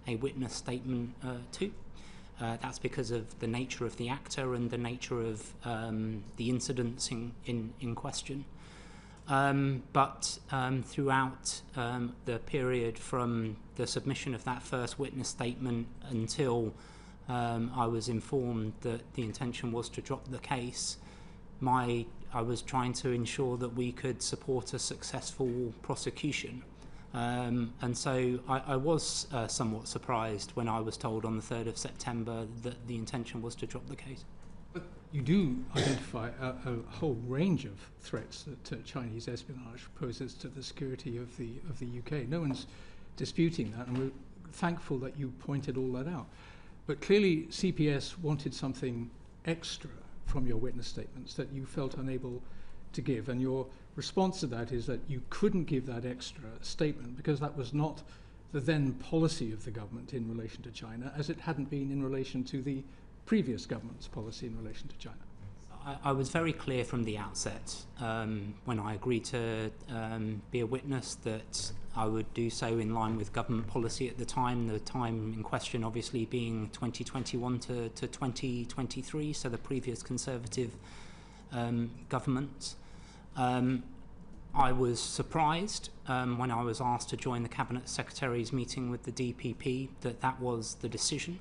a witness statement to. That's because of the nature of the actor and the nature of the incidents in question. But throughout the period from the submission of that first witness statement until I was informed that the intention was to drop the case, I was trying to ensure that we could support a successful prosecution. And so I was somewhat surprised when I was told on the 3rd of September that the intention was to drop the case. But you do identify a whole range of threats that Chinese espionage poses to the security of the UK. No one's disputing that, and we're thankful that you pointed all that out. But clearly CPS wanted something extra from your witness statements that you felt unable to give, and your response to that is that you couldn't give that extra statement because that was not the then policy of the government in relation to China, as it hadn't been in relation to the previous government's policy in relation to China. I was very clear from the outset when I agreed to be a witness that I would do so in line with government policy at the time in question obviously being 2021 to 2023, so the previous Conservative government. I was surprised when I was asked to join the Cabinet Secretary's meeting with the DPP that was the decision.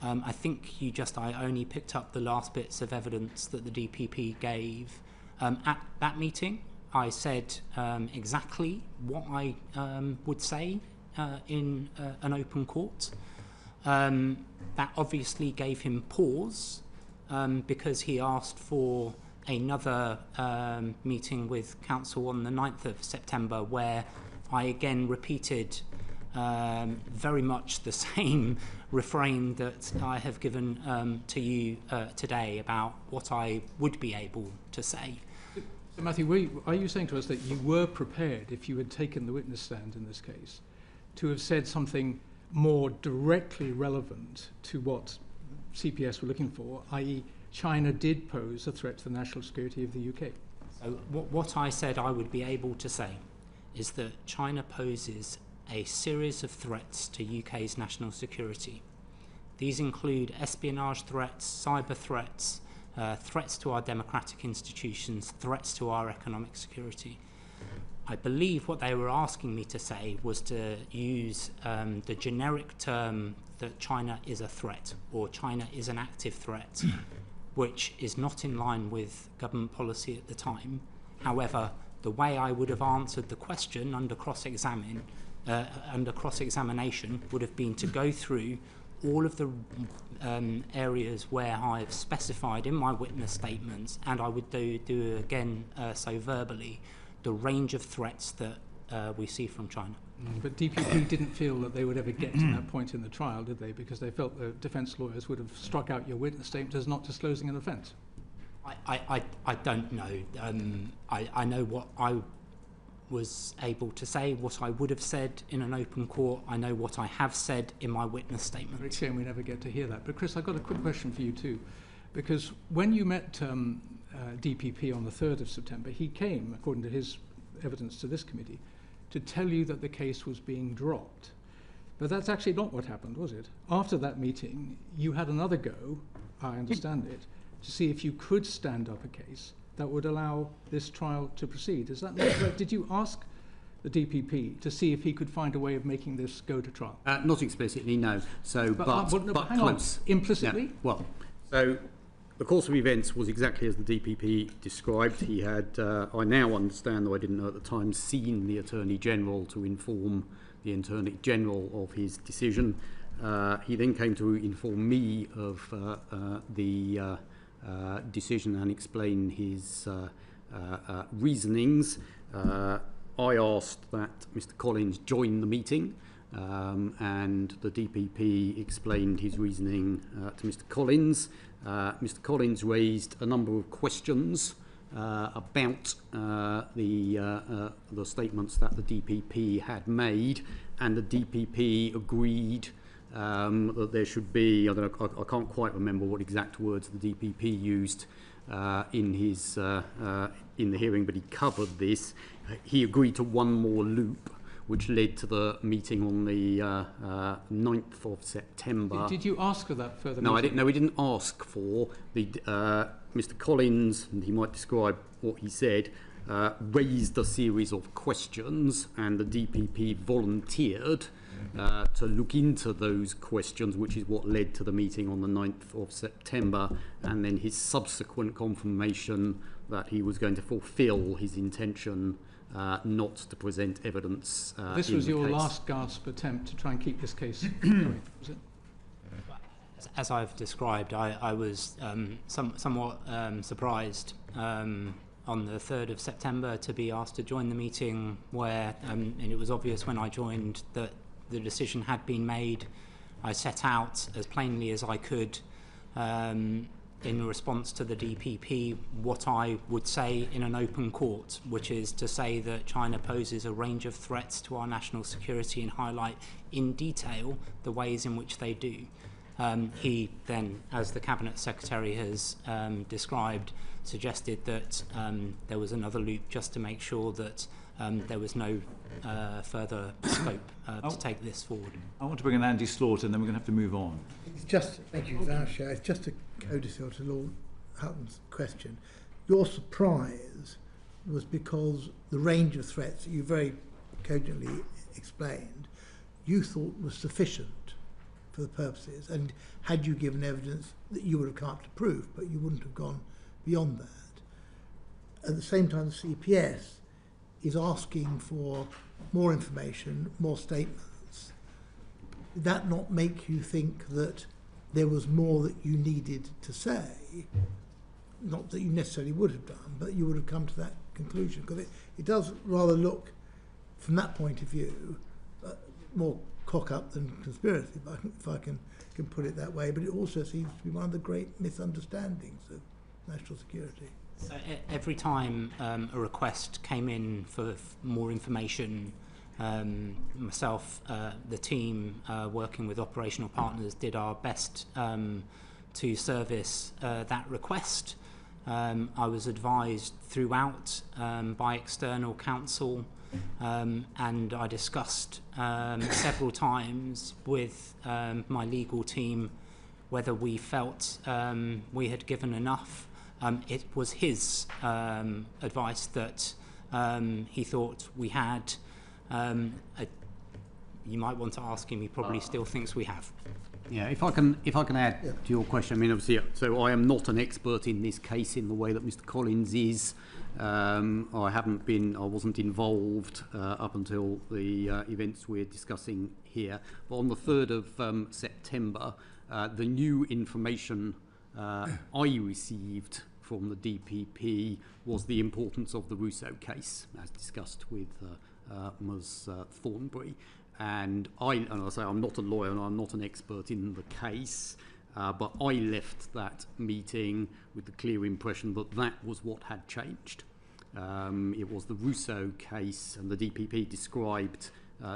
I think I only picked up the last bits of evidence that the DPP gave. At that meeting, I said exactly what I would say in an open court. That obviously gave him pause because he asked for another meeting with Council on the 9th of September where I again repeated very much the same refrain that I have given to you today about what I would be able to say. So Matthew, are you saying to us that you were prepared, if you had taken the witness stand in this case, to have said something more directly relevant to what CPS were looking for, i.e. China did pose a threat to the national security of the UK? So what I said I would be able to say is that China poses a series of threats to UK's national security. These include espionage threats, cyber threats, threats to our democratic institutions, threats to our economic security. I believe what they were asking me to say was to use the generic term that China is a threat or China is an active threat, which is not in line with government policy at the time. However, the way I would have answered the question under cross-examination would have been to go through all of the areas where I've specified in my witness statements, and I would do again so verbally, the range of threats that we see from China. But DPP didn't feel that they would ever get to that point in the trial, did they? Because they felt the defence lawyers would have struck out your witness statement as not disclosing an offence. I don't know. I know what I was able to say, what I would have said in an open court. I know what I have said in my witness statement. It's a shame we never get to hear that. But Chris, I've got a quick question for you too. Because when you met DPP on the 3rd of September, he came, according to his evidence to this committee, to tell you that the case was being dropped. But that's actually not what happened, was it? After that meeting, you had another go, I understand it, to see if you could stand up a case that would allow this trial to proceed. Is that not correct? Did you ask the DPP to see if he could find a way of making this go to trial? Not explicitly, no. So, but hang on. close. Implicitly? Yeah. Well, so the course of events was exactly as the DPP described. He had, I now understand, though I didn't know at the time, seen the Attorney General to inform the Attorney General of his decision. He then came to inform me of the decision and explain his reasonings. I asked that Mr. Collins join the meeting, and the DPP explained his reasoning to Mr. Collins. Mr. Collins raised a number of questions about the statements that the DPP had made, and the DPP agreed that there should be, I don't know, I can't quite remember what exact words the DPP used in his in the hearing, but he covered this. He agreed to one more loop, which led to the meeting on the 9th of September. Did you ask for that further? No, I didn't. No, we didn't ask for the Mr. Collins, and he might describe what he said. Raised a series of questions, and the DPP volunteered to look into those questions, which is what led to the meeting on the 9th of September, and then his subsequent confirmation that he was going to fulfil his intention not to present evidence. This was your last gasp attempt to try and keep this case going, was it? As I've described, I was somewhat surprised on the 3rd of September to be asked to join the meeting where, and it was obvious when I joined that the decision had been made. I set out as plainly as I could in response to the DPP what I would say in an open court, which is to say that China poses a range of threats to our national security and highlight in detail the ways in which they do. He then, as the Cabinet Secretary has described, suggested that there was another loop just to make sure that there was no further scope to take this forward. I want to bring in Andy Slaughter, and then we're going to have to move on. It's just, thank you, Chair. It's just a codicil to Lord Hutton's question. Your surprise was because the range of threats that you very cogently explained, you thought was sufficient for the purposes, and had you given evidence that you would have come up to proof, but you wouldn't have gone beyond that. At the same time, the CPS is asking for more information, more statements. Did that not make you think that there was more that you needed to say? Not that you necessarily would have done, but you would have come to that conclusion, because it does rather look, from that point of view, more cock-up than conspiracy, if I can put it that way, but it also seems to be one of the great misunderstandings of national security. So every time a request came in for more information, myself, the team working with operational partners did our best to service that request. I was advised throughout by external counsel, and I discussed several times with my legal team whether we felt we had given enough. It was his advice that he thought we had. You might want to ask him. He probably still thinks we have. Yeah, if I can add to your question, I mean, obviously, so I am not an expert in this case in the way that Mr. Collins is. I wasn't involved up until the events we're discussing here. But on the 3rd of September, the new information I received from the DPP was the importance of the Rousseau case, as discussed with Ms. Thornbury. And I say I'm not a lawyer and I'm not an expert in the case, but I left that meeting with the clear impression that that was what had changed. It was the Rousseau case, and the DPP described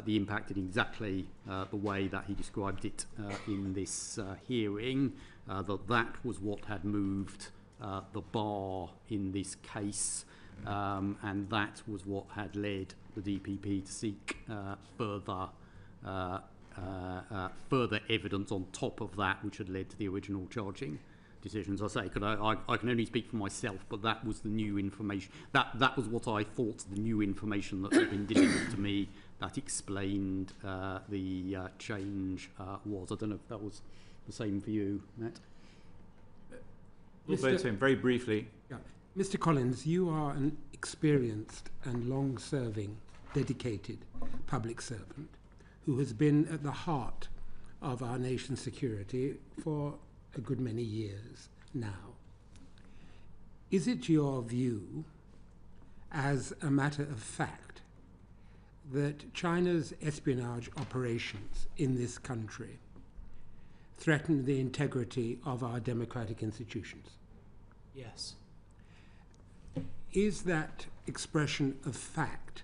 the impact in exactly the way that he described it in this hearing, that was what had moved the bar in this case, and that was what had led the DPP to seek further evidence on top of that, which had led to the original charging decisions. I say, I can only speak for myself, but that was the new information. That was what I thought the new information that had been delivered to me that explained the change was. I don't know if that was the same for you, Matt. Very briefly. Yeah. Mr. Collins, you are an experienced and long-serving, dedicated public servant who has been at the heart of our nation's security for a good many years now. Is it your view, as a matter of fact, that China's espionage operations in this country threaten the integrity of our democratic institutions? Yes. Is that expression of fact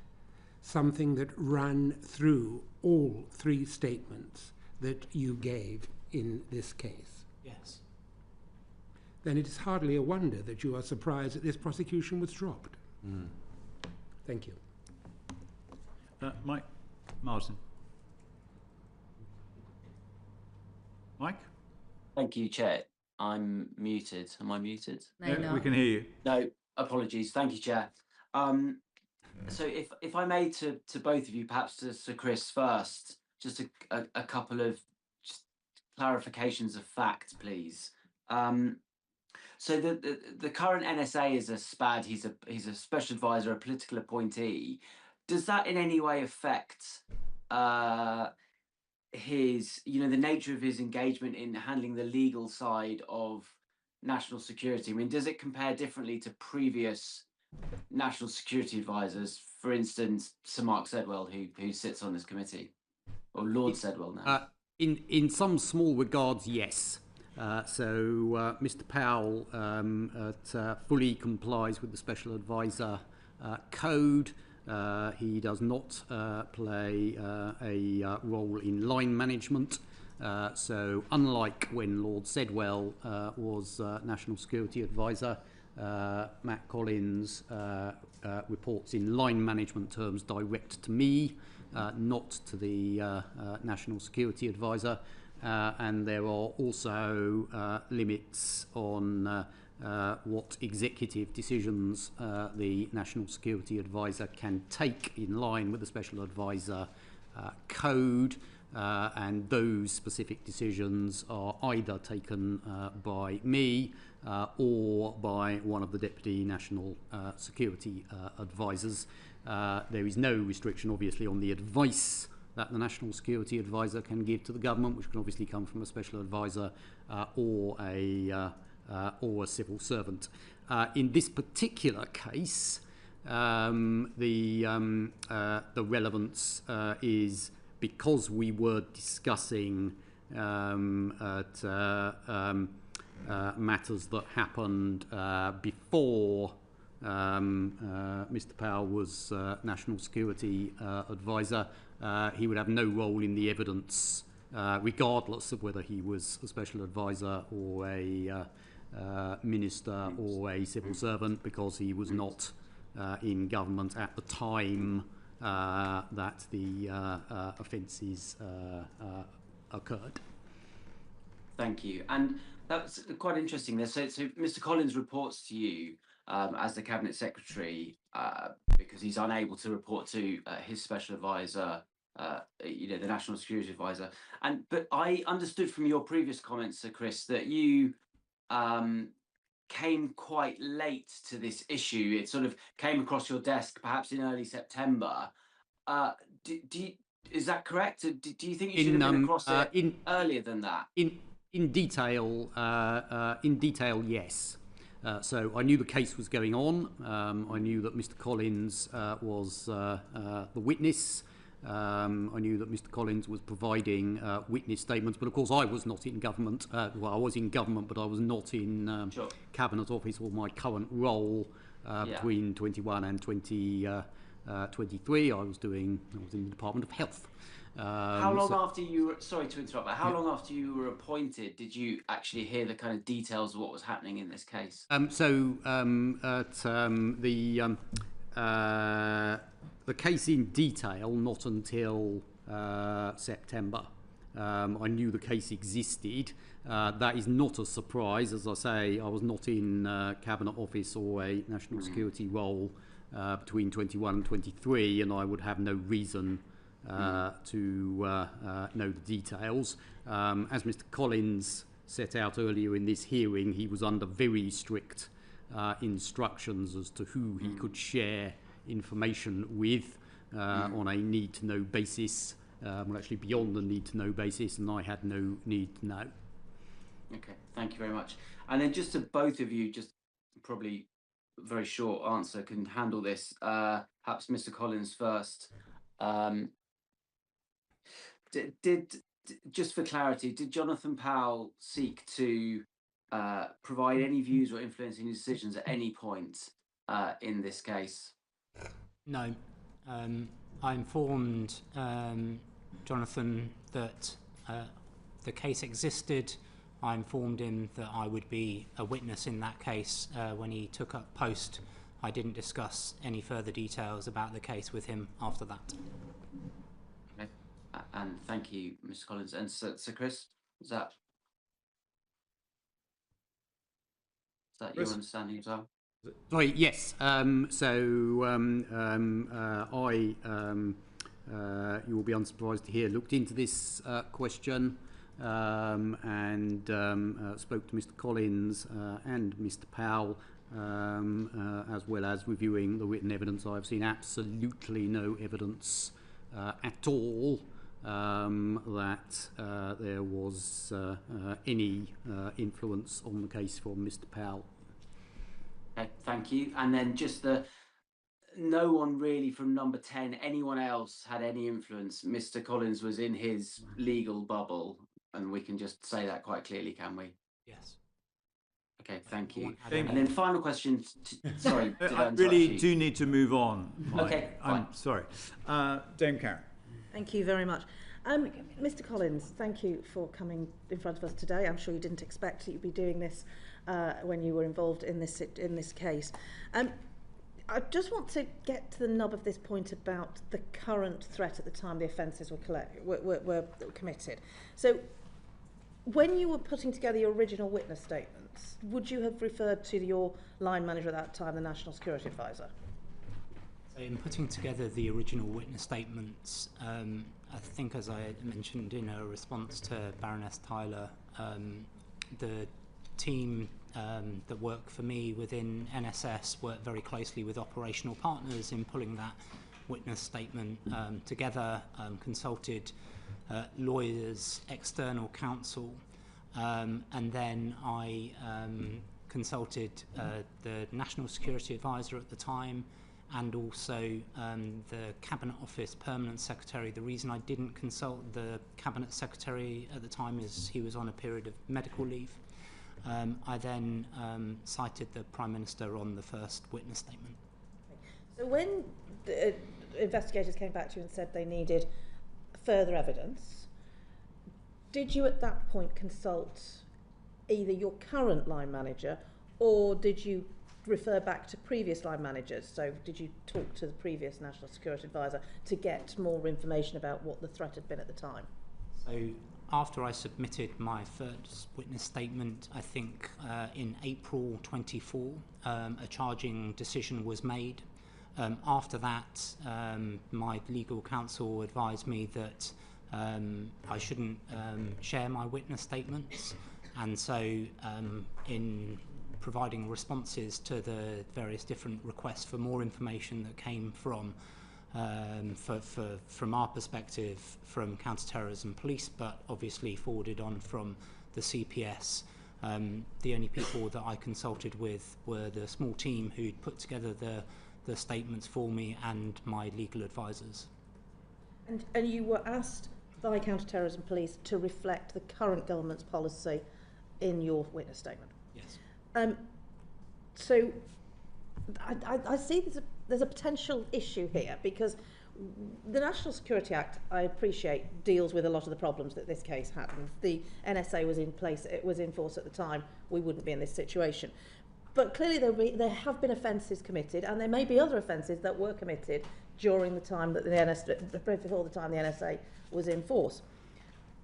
something that ran through all three statements that you gave in this case? Yes. Then it is hardly a wonder that you are surprised that this prosecution was dropped. Thank you. Mike Martin. Mike? Thank you, Chair. I'm muted. Am I muted? No, we can hear you. No, apologies. Thank you, Chair. So if I may to both of you, perhaps to Chris first, just a couple of just clarifications of fact, please. So the current NSA is a SPAD. He's a special advisor, a political appointee. Does that in any way affect his, the nature of his engagement in handling the legal side of national security? I mean, does it compare differently to previous national security advisors? For instance, Sir Mark Sedwell, who sits on this committee, or Lord Sedwell now. In some small regards, yes. So Mr. Powell fully complies with the Special Advisor Code. He does not play a role in line management. So unlike when Lord Sedwell was National Security Advisor, Matt Collins reports in line management terms direct to me, not to the National Security Advisor. And there are also limits on what executive decisions the National Security Advisor can take in line with the Special Advisor Code, and those specific decisions are either taken by me or by one of the Deputy National Security Advisors. There is no restriction, obviously, on the advice that the National Security Advisor can give to the government, which can obviously come from a Special Advisor or a civil servant. In this particular case, the relevance is because we were discussing matters that happened before Mr. Powell was National Security Advisor. He would have no role in the evidence, regardless of whether he was a Special Advisor or a minister or a civil servant, because he was not in government at the time that the offences occurred. Thank you. And that's quite interesting there. So Mr. Collins reports to you as the Cabinet Secretary because he's unable to report to his Special Advisor, the National Security Advisor. But I understood from your previous comments, Sir Chris, that you came quite late to this issue. It sort of came across your desk perhaps in early September. Is that correct? Do you think you should have been across it earlier than that? In detail, yes. So I knew the case was going on. I knew that Mr. Collins was the witness. I knew that Mr. Collins was providing witness statements, but of course I was not in government. Well, I was in government, but I was not in Cabinet Office or my current role between 21 and 2023. I was in the Department of Health. How long after you were, sorry to interrupt, but how long after you were appointed did you actually hear the kind of details of what was happening in this case? The case in detail, not until September. I knew the case existed. That is not a surprise. As I say, I was not in Cabinet Office or a national security role between 21 and 23, and I would have no reason to know the details. As Mr. Collins set out earlier in this hearing, he was under very strict instructions as to who he could share information with on a need-to-know basis, well, actually beyond the need-to-know basis, and I had no need to know. Okay, thank you very much. And then just to both of you, just probably a very short answer can handle this. Perhaps Mr. Collins first. Just for clarity, did Jonathan Powell seek to provide any views or influence any decisions at any point in this case? No. I informed Jonathan that the case existed. I informed him that I would be a witness in that case when he took up post. I didn't discuss any further details about the case with him after that. Okay. And thank you, Mr. Collins. And Sir Chris, is that your understanding as well? Sorry, yes. You will be unsurprised to hear, looked into this question and spoke to Mr. Collins and Mr. Powell, as well as reviewing the written evidence. I've seen absolutely no evidence at all that there was any influence on the case from Mr. Powell. Okay, thank you. And then just no one really from number 10, anyone else had any influence. Mr. Collins was in his legal bubble, and we can just say that quite clearly, can we? Yes. Okay, thank you. And then final question. Sorry, I really do need to move on. Okay, I'm sorry. Dame Karen. Thank you very much. Mr. Collins, thank you for coming in front of us today. I'm sure you didn't expect that you'd be doing this when you were involved in this case. I just want to get to the nub of this point about the current threat at the time the offences were committed. So, when you were putting together your original witness statements, would you have referred to your line manager at that time, the National Security Advisor? In putting together the original witness statements, I think, as I mentioned in a response to Baroness Tyler, the team that work for me within NSS work very closely with operational partners in pulling that witness statement together, consulted lawyers, external counsel, and then I consulted the National Security Advisor at the time, and also the Cabinet Office Permanent Secretary. The reason I didn't consult the Cabinet Secretary at the time is he was on a period of medical leave. I then cited the Prime Minister on the first witness statement. So when the investigators came back to you and said they needed further evidence, did you at that point consult either your current line manager, or did you refer back to previous line managers? So did you talk to the previous National Security Advisor to get more information about what the threat had been at the time? So after I submitted my first witness statement, I think in April 24, a charging decision was made. After that, my legal counsel advised me that I shouldn't share my witness statements, and so in providing responses to the various different requests for more information that came from our perspective from counter-terrorism police, but obviously forwarded on from the CPS, The only people that I consulted with were the small team who'd put together the statements for me and my legal advisors. And you were asked by Counter-Terrorism Police to reflect the current government's policy in your witness statement? Yes. So I see there's a potential issue here, because the National Security Act, I appreciate, deals with a lot of the problems that this case had. And if the NSA was in place, it was in force at the time, we wouldn't be in this situation. But clearly there have been offences committed, and there may be other offences that were committed during the time that before the time the NSA was in force.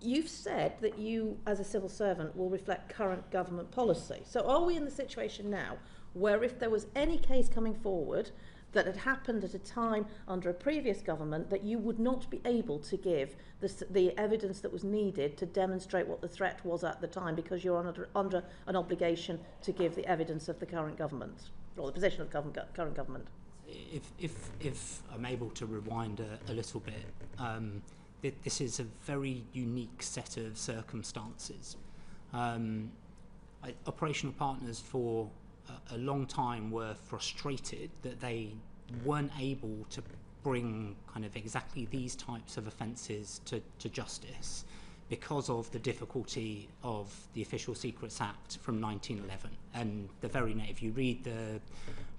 You've said that you, as a civil servant, will reflect current government policy. So are we in the situation now where if there was any case coming forward that had happened at a time under a previous government, that you would not be able to give the evidence that was needed to demonstrate what the threat was at the time, because you're under an obligation to give the evidence of the current government, or the position of the current government? If I'm able to rewind a little bit, this is a very unique set of circumstances. Operational partners for a long time were frustrated that they weren't able to bring kind of exactly these types of offences to justice because of the difficulty of the Official Secrets Act from 1911. And if you read the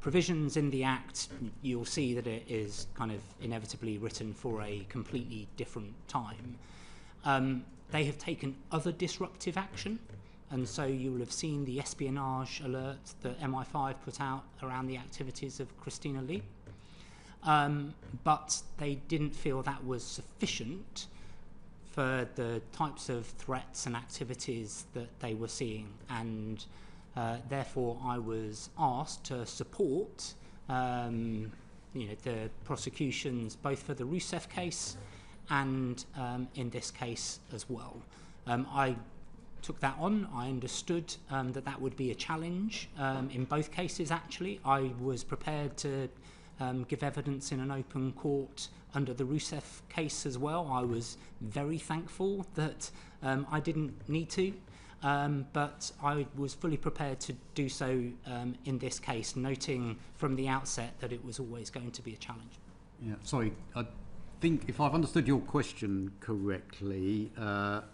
provisions in the Act, you'll see that it is kind of inevitably written for a completely different time. They have taken other disruptive action, and so you will have seen the espionage alert that MI5 put out around the activities of Christina Lee. But they didn't feel that was sufficient for the types of threats and activities that they were seeing, and therefore I was asked to support the prosecutions both for the Rousseff case and in this case as well. I took that on. I understood that would be a challenge in both cases. Actually, I was prepared to give evidence in an open court under the Rousseff case as well. I was very thankful that I didn't need to, but I was fully prepared to do so in this case, noting from the outset that it was always going to be a challenge. Yeah, sorry, I think if I've understood your question correctly,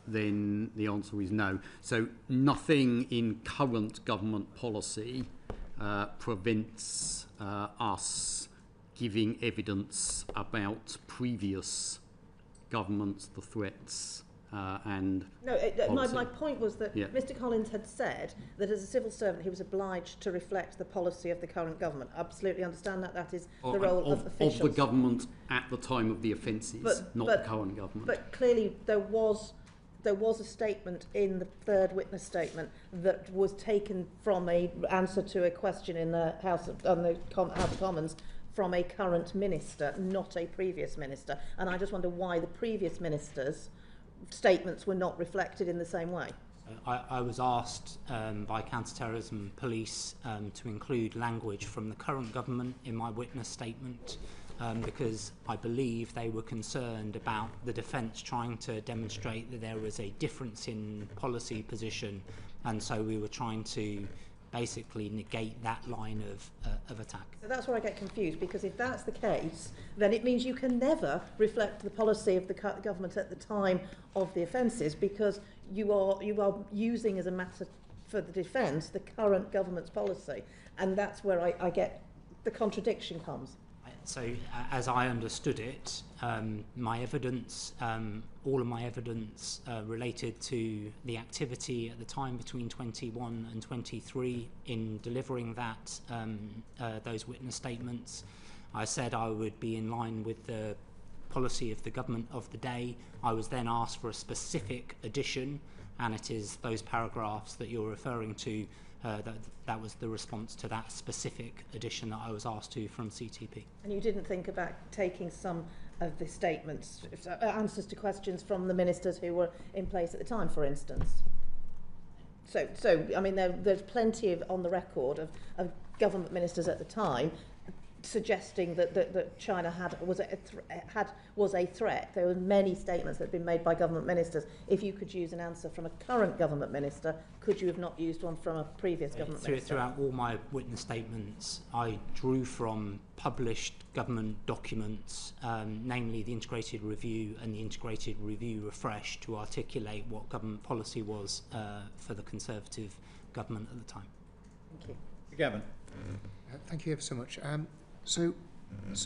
then the answer is no. So nothing in current government policy prevents us giving evidence about previous governments, the threats, and my point was that Mr. Collins had said that as a civil servant he was obliged to reflect the policy of the current government. Absolutely understand that is the role of officials. Of the government at the time of the offences, not the current government. But clearly there was a statement in the third witness statement that was taken from an answer to a question in the House of Commons from a current minister, not a previous minister. And I just wonder why the previous minister's statements were not reflected in the same way. I was asked by Counter-Terrorism Police to include language from the current government in my witness statement because I believe they were concerned about the defence trying to demonstrate that there was a difference in policy position, and so we were trying to basically negate that line of attack. So that's where I get confused, because if that's the case, then it means you can never reflect the policy of the government at the time of the offences, because you are using as a matter for the defence the current government's policy, and that's where I get the contradiction comes. So, as I understood it, my evidence, all of my evidence related to the activity at the time between 21 and 23 in delivering that those witness statements. I said I would be in line with the policy of the government of the day. I was then asked for a specific addition, and it is those paragraphs that you're referring to. That was the response to that specific addition that I was asked to from CTP. And you didn't think about taking some of the statements, answers to questions from the ministers who were in place at the time, for instance? So I mean, there's plenty of on the record of government ministers at the time suggesting that China was a threat. There were many statements that had been made by government ministers. If you could use an answer from a current government minister, could you have not used one from a previous government minister? Throughout all my witness statements, I drew from published government documents, namely the Integrated Review and the Integrated Review Refresh, to articulate what government policy was for the Conservative government at the time. Thank you. Gavin. Thank you ever so much. So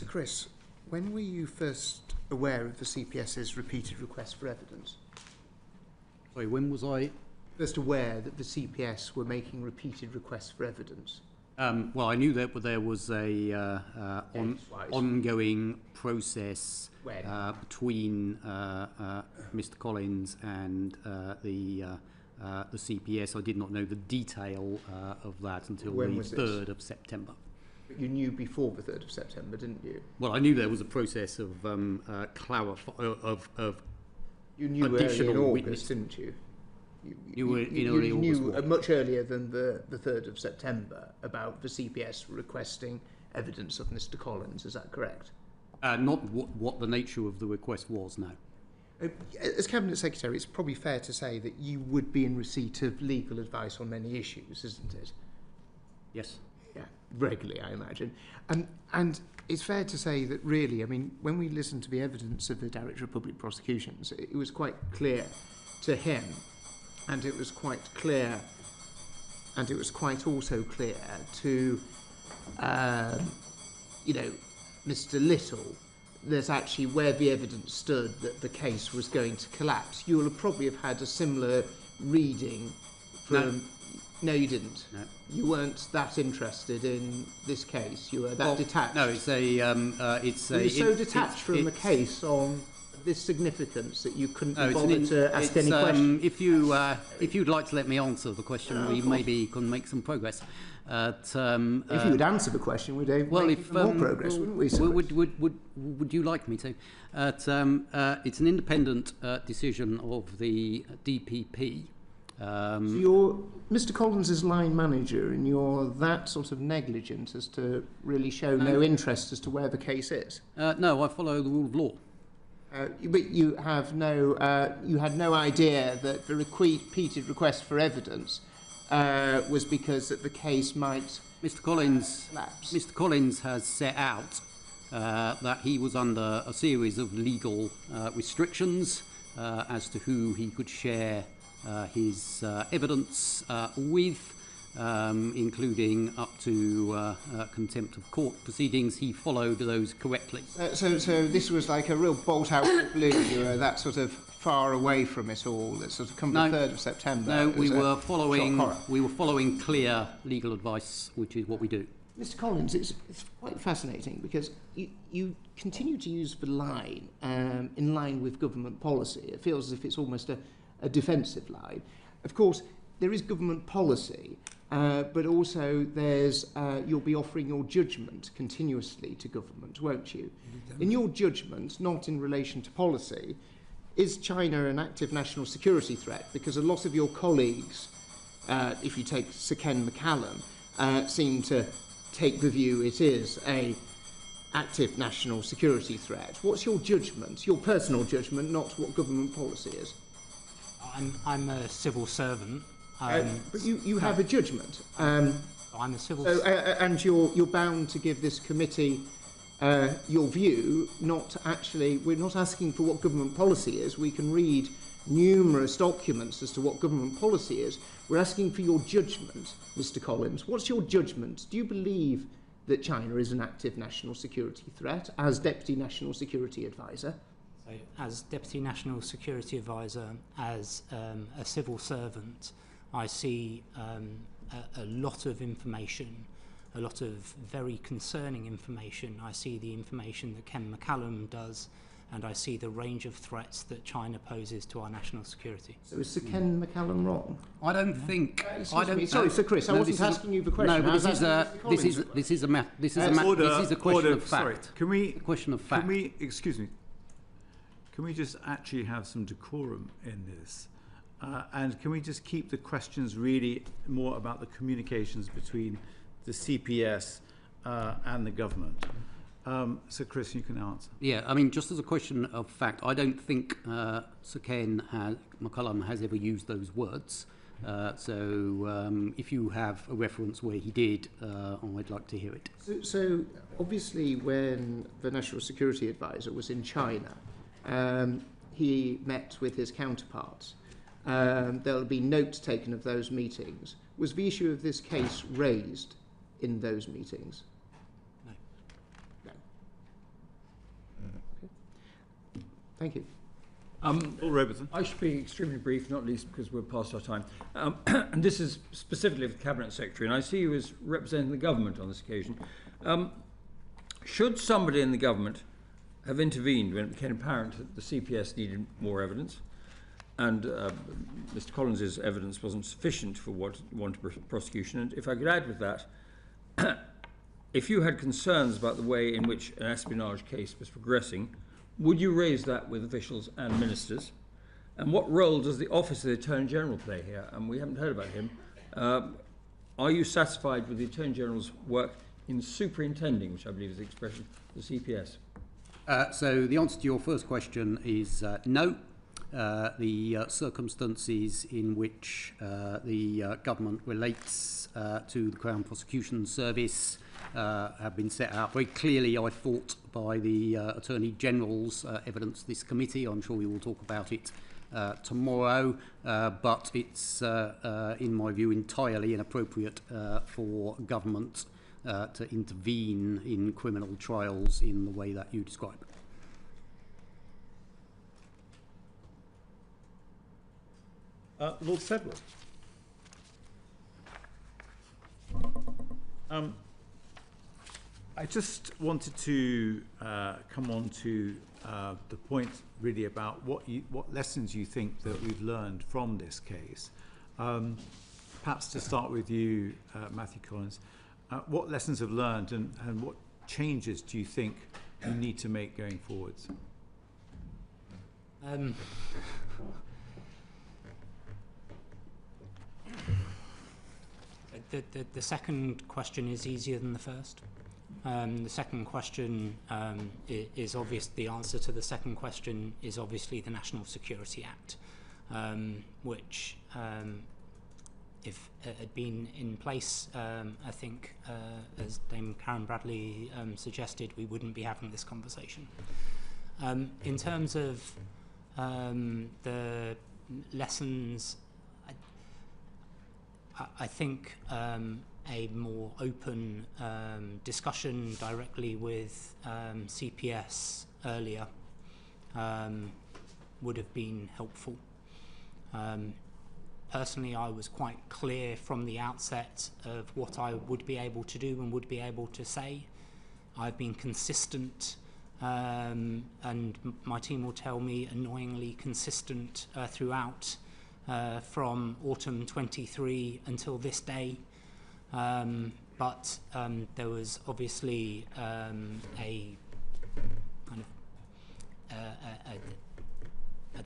Chris, when were you first aware of the CPS's repeated requests for evidence? Sorry, when was I first aware that the CPS were making repeated requests for evidence? Well, I knew that there was a ongoing process between Mr. Collins and the CPS. I did not know the detail of that until the 3rd of September. But you knew before the 3rd of September, didn't you? Well, I knew there was a process of you knew additional early in witness. August, didn't you? You knew much earlier than the 3rd of September about the CPS requesting evidence of Mr. Collins, is that correct? Not what the nature of the request was, no. As Cabinet Secretary, it's probably fair to say that you would be in receipt of legal advice on many issues, isn't it? Yes. Yeah, regularly, I imagine. And it's fair to say that really, I mean, when we listened to the evidence of the Director of Public Prosecutions, it was quite clear to him, and it was quite clear, and it was quite also clear to, Mr. Little, that actually where the evidence stood that the case was going to collapse. You'll have probably have had a similar reading from... No, you didn't. No. You weren't that interested in this case. You were that detached. No, it's a... You were so detached from the case on this significance that you couldn't be bothered to ask any questions. If you'd like to let me answer the question, we maybe can make some progress. If you would answer the question, we'd make more progress, wouldn't we? Would you like me to? It's an independent decision of the DPP. So you're Mr. Collins' line manager, and you're that sort of negligent as to really show no interest as to where the case is? No, I follow the rule of law. But you have you had no idea that the repeated request for evidence was because that the case might collapse. Mr. Collins has set out that he was under a series of legal restrictions as to who he could share his evidence with, including up to contempt of court proceedings. He followed those correctly. So this was like a real bolt out of the blue. You were that sort of far away from it all. That sort of come the 3rd of September. No, we were following clear legal advice, which is what we do. Mr. Collins, it's quite fascinating because you continue to use the line in line with government policy. It feels as if it's almost a defensive line. Of course, there is government policy, but also there's you'll be offering your judgment continuously to government, won't you? In your judgment, not in relation to policy, is China an active national security threat? Because a lot of your colleagues, if you take Sir Ken McCallum, seem to take the view it is a active national security threat. What's your judgment, your personal judgment, not what government policy is? I'm a civil servant. But you have a judgment. I'm a civil servant. And you're bound to give this committee your view, we're not asking for what government policy is. We can read numerous documents as to what government policy is. We're asking for your judgment, Mr. Collins. What's your judgment? Do you believe that China is an active national security threat as Deputy National Security Advisor? So, as Deputy National Security Advisor, as a civil servant, I see a lot of information, a lot of very concerning information. I see the information that Ken McCallum does, and I see the range of threats that China poses to our national security. So is Sir Ken McCallum wrong? I don't think. Sorry, Sir Chris. I wasn't asking you the question. No, but this is a question of fact. Sorry, can we? A question of fact. Can we? Excuse me. Can we just actually have some decorum in this? And can we just keep the questions really more about the communications between the CPS and the government. So, Chris, you can answer. Yeah, I mean, just as a question of fact, I don't think Sir Ken McCullum has ever used those words. So if you have a reference where he did, I'd like to hear it. So obviously when the National Security Advisor was in China, he met with his counterparts. There'll be notes taken of those meetings. Was the issue of this case raised in those meetings? No. No. Okay. Thank you. Paul Robertson. I should be extremely brief, not least because we're past our time. And this is specifically for the Cabinet Secretary, and I see you as representing the government on this occasion. Should somebody in the government have intervened when it became apparent that the CPS needed more evidence, and Mr. Collins's evidence wasn't sufficient for what wanted prosecution? And if I could add with that, if you had concerns about the way in which an espionage case was progressing, would you raise that with officials and ministers? And what role does the Office of the Attorney General play here? And we haven't heard about him. Are you satisfied with the Attorney General's work in superintending, which I believe is the expression, the CPS? So the answer to your first question is no. The circumstances in which the government relates to the Crown Prosecution Service have been set out very clearly, I thought, by the Attorney General's evidence this committee. I'm sure we will talk about it tomorrow, but it's, in my view, entirely inappropriate for government to intervene in criminal trials in the way that you describe. Lord Sedgwick. I just wanted to come on to the point really about what lessons you think that we've learned from this case. Perhaps to start with you, Matthew Collins, what lessons have learned and what changes do you think you need to make going forwards? The second question is easier than the first. The second question is obvious. The answer to the second question is obviously the National Security Act, which, if it had been in place, I think, as Dame Karen Bradley suggested, we wouldn't be having this conversation. In terms of the lessons, I think a more open discussion directly with CPS earlier would have been helpful. Personally, I was quite clear from the outset of what I would be able to do and would be able to say. I've been consistent, and my team will tell me annoyingly consistent throughout, from autumn 23 until this day. But there was obviously a kind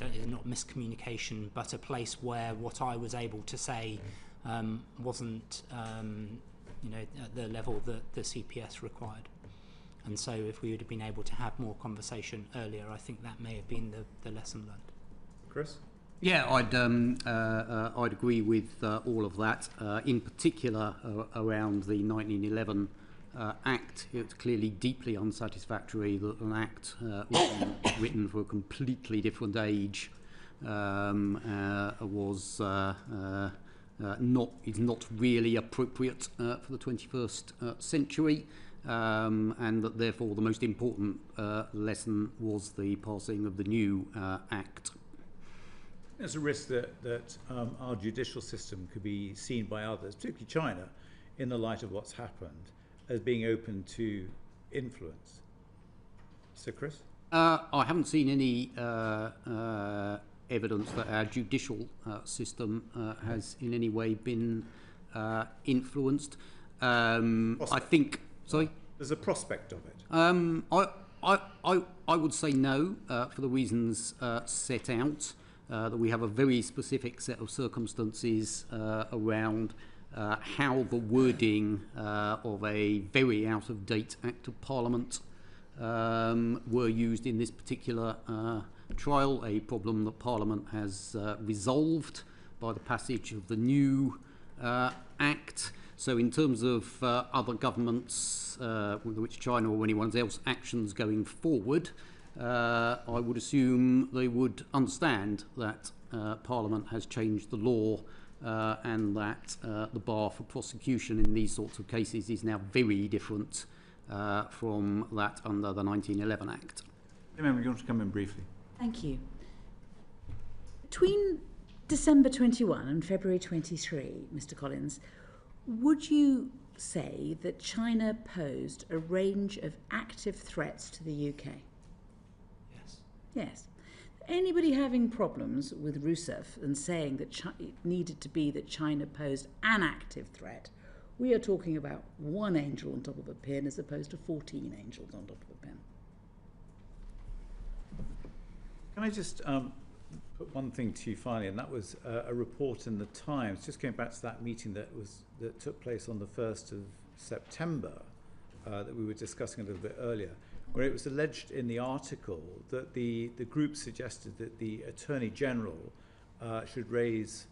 of not miscommunication, but a place where what I was able to say wasn't at the level that the CPS required. And so if we would have been able to have more conversation earlier, I think that may have been the lesson learned. Chris? Yeah, I'd agree with all of that. In particular, around the 1911 Act, it's clearly deeply unsatisfactory that an Act written for a completely different age is not really appropriate for the 21st century. And that therefore the most important lesson was the passing of the new Act. There's a risk that our judicial system could be seen by others, particularly China, in the light of what's happened, as being open to influence. So, Chris? I haven't seen any evidence that our judicial system has in any way been influenced. I think... Sorry? There's a prospect of it. I would say no, for the reasons set out. That we have a very specific set of circumstances around how the wording of a very out-of-date Act of Parliament were used in this particular trial, a problem that Parliament has resolved by the passage of the new Act. So in terms of other governments, whether it's China or anyone else, actions going forward, I would assume they would understand that Parliament has changed the law and that the bar for prosecution in these sorts of cases is now very different from that under the 1911 Act. Remember, you want to come in briefly? Thank you. Between December 21 and February 23, Mr. Collins, would you say that China posed a range of active threats to the UK? Yes. Yes. Anybody having problems with Rousseff and saying that it needed to be that China posed an active threat, we are talking about one angel on top of a pin as opposed to 14 angels on top of a pin. Can I just put one thing to you finally, and that was a report in the Times, just going back to that meeting that took place on the 1st of September that we were discussing a little bit earlier, where it was alleged in the article that the group suggested that the Attorney General should raise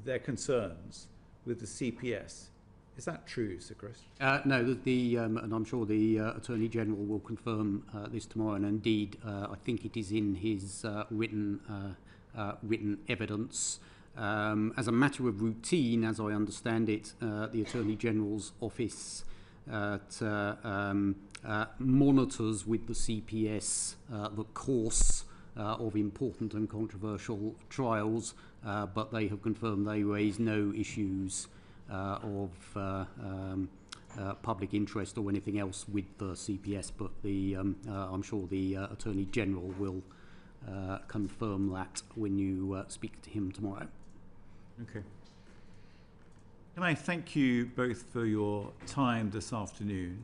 their concerns with the CPS. Is that true, Sir Chris? No, and I'm sure the Attorney General will confirm this tomorrow, and indeed I think it is in his written evidence. As a matter of routine, as I understand it, the Attorney General's office monitors with the CPS the course of important and controversial trials, but they have confirmed they raise no issues of public interest or anything else with the CPS, but I'm sure the Attorney General will confirm that when you speak to him tomorrow. Okay. Can I thank you both for your time this afternoon?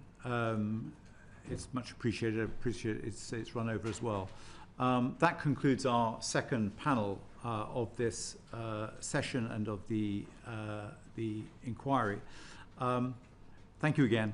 It's much appreciated. It's run over as well. That concludes our second panel of this session and of the inquiry. Thank you again.